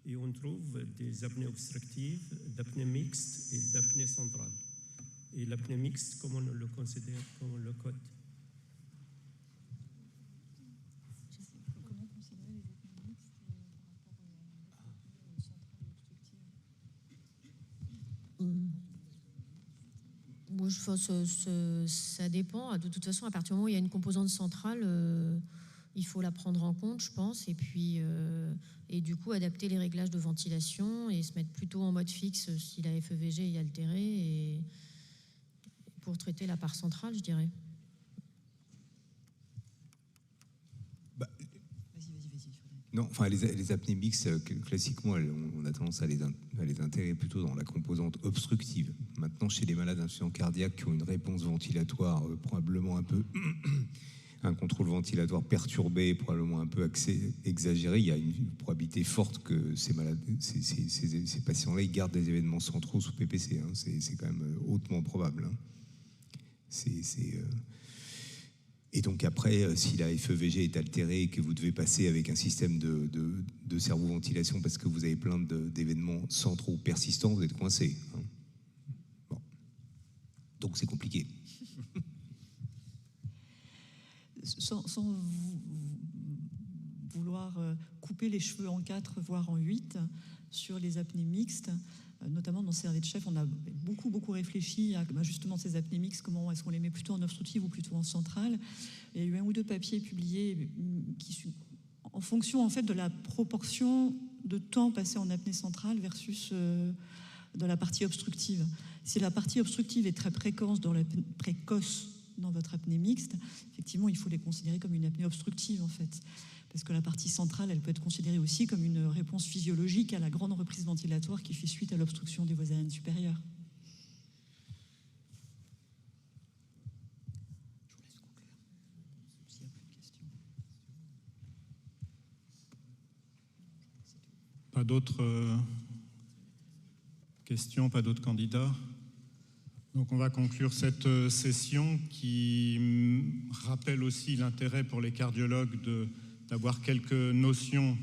et on trouve des apnées obstructives, d'apnée mixte et d'apnée centrale. Et l'apnée mixte, comment on le considère, comment on le code? Comment considérer les apnées mixtes par rapport à l'apnée centrale et obstructive? Moi, je Ça dépend. De toute façon, à partir du moment où il y a une composante centrale, il faut la prendre en compte, je pense, et puis du coup adapter les réglages de ventilation et se mettre plutôt en mode fixe si la FEVG est altérée et pour traiter la part centrale, je dirais. Non, enfin les apnées mixtes, classiquement, on a tendance à les intégrer plutôt dans la composante obstructive. Maintenant, chez les malades d'insuffisance cardiaque qui ont une réponse ventilatoire probablement un peu un contrôle ventilatoire perturbé, probablement un peu exagéré, il y a une probabilité forte que ces patients-là ils gardent des événements centraux sous PPC. Hein. C'est quand même hautement probable. Hein. Et donc après, si la FEVG est altérée et que vous devez passer avec un système de cerveau-ventilation parce que vous avez plein d'événements centraux persistants, vous êtes coincé. Hein. Bon. Donc c'est compliqué. Sans vouloir couper les cheveux en 4, voire en 8, sur les apnées mixtes, notamment dans Servir de Chef, on a beaucoup réfléchi à justement ces apnées mixtes, comment est-ce qu'on les met plutôt en obstructive ou plutôt en centrale. Il y a eu 1 ou 2 papiers publiés en fonction en fait de la proportion de temps passé en apnée centrale versus dans la partie obstructive. Si la partie obstructive est très précoce dans votre apnée mixte, effectivement, il faut les considérer comme une apnée obstructive, en fait. Parce que la partie centrale, elle peut être considérée aussi comme une réponse physiologique à la grande reprise ventilatoire qui fait suite à l'obstruction des voies aériennes supérieures. Je vous laisse conclure. S'il n'y a plus de questions. Pas d'autres questions, pas d'autres candidats? Donc on va conclure cette session qui rappelle aussi l'intérêt pour les cardiologues d'avoir quelques notions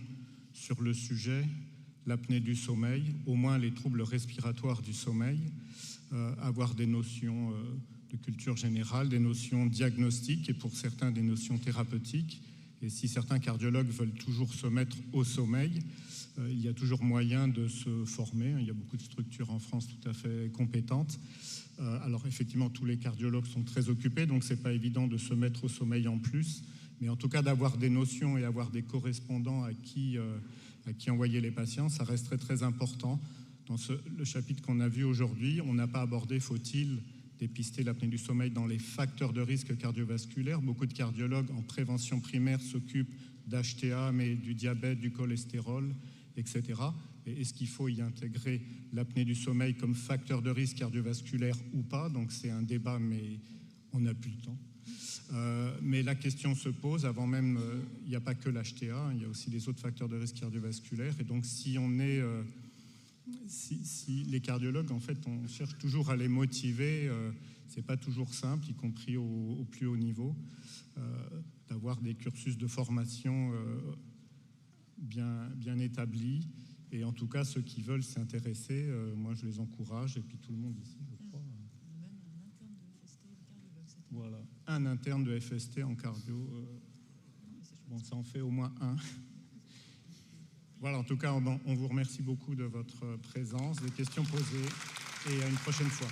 sur le sujet, l'apnée du sommeil, au moins les troubles respiratoires du sommeil, avoir des notions de culture générale, des notions diagnostiques et pour certains des notions thérapeutiques. Et si certains cardiologues veulent toujours se mettre au sommeil, il y a toujours moyen de se former. Il y a beaucoup de structures en France tout à fait compétentes. Alors effectivement, tous les cardiologues sont très occupés, donc c'est pas évident de se mettre au sommeil en plus, mais en tout cas d'avoir des notions et avoir des correspondants à qui envoyer les patients, ça reste très important. Dans le chapitre qu'on a vu aujourd'hui, on n'a pas abordé, faut-il dépister l'apnée du sommeil dans les facteurs de risque cardiovasculaire. Beaucoup de cardiologues en prévention primaire s'occupent d'HTA, mais du diabète, du cholestérol, etc. Et est-ce qu'il faut y intégrer l'apnée du sommeil comme facteur de risque cardiovasculaire ou pas? Donc c'est un débat, mais on n'a plus le temps. Mais la question se pose, avant même, il n'y a pas que l'HTA, il y a aussi les autres facteurs de risque cardiovasculaire. Et donc si on est... Si les cardiologues, en fait, on cherche toujours à les motiver, c'est pas toujours simple, y compris au plus haut niveau, d'avoir des cursus de formation bien établis. Et en tout cas, ceux qui veulent s'intéresser, moi je les encourage, et puis tout le monde ici, je crois. Voilà, un interne de FST en cardio. Bon, ça en fait au moins un. Voilà, en tout cas, on vous remercie beaucoup de votre présence, des questions posées, et à une prochaine fois.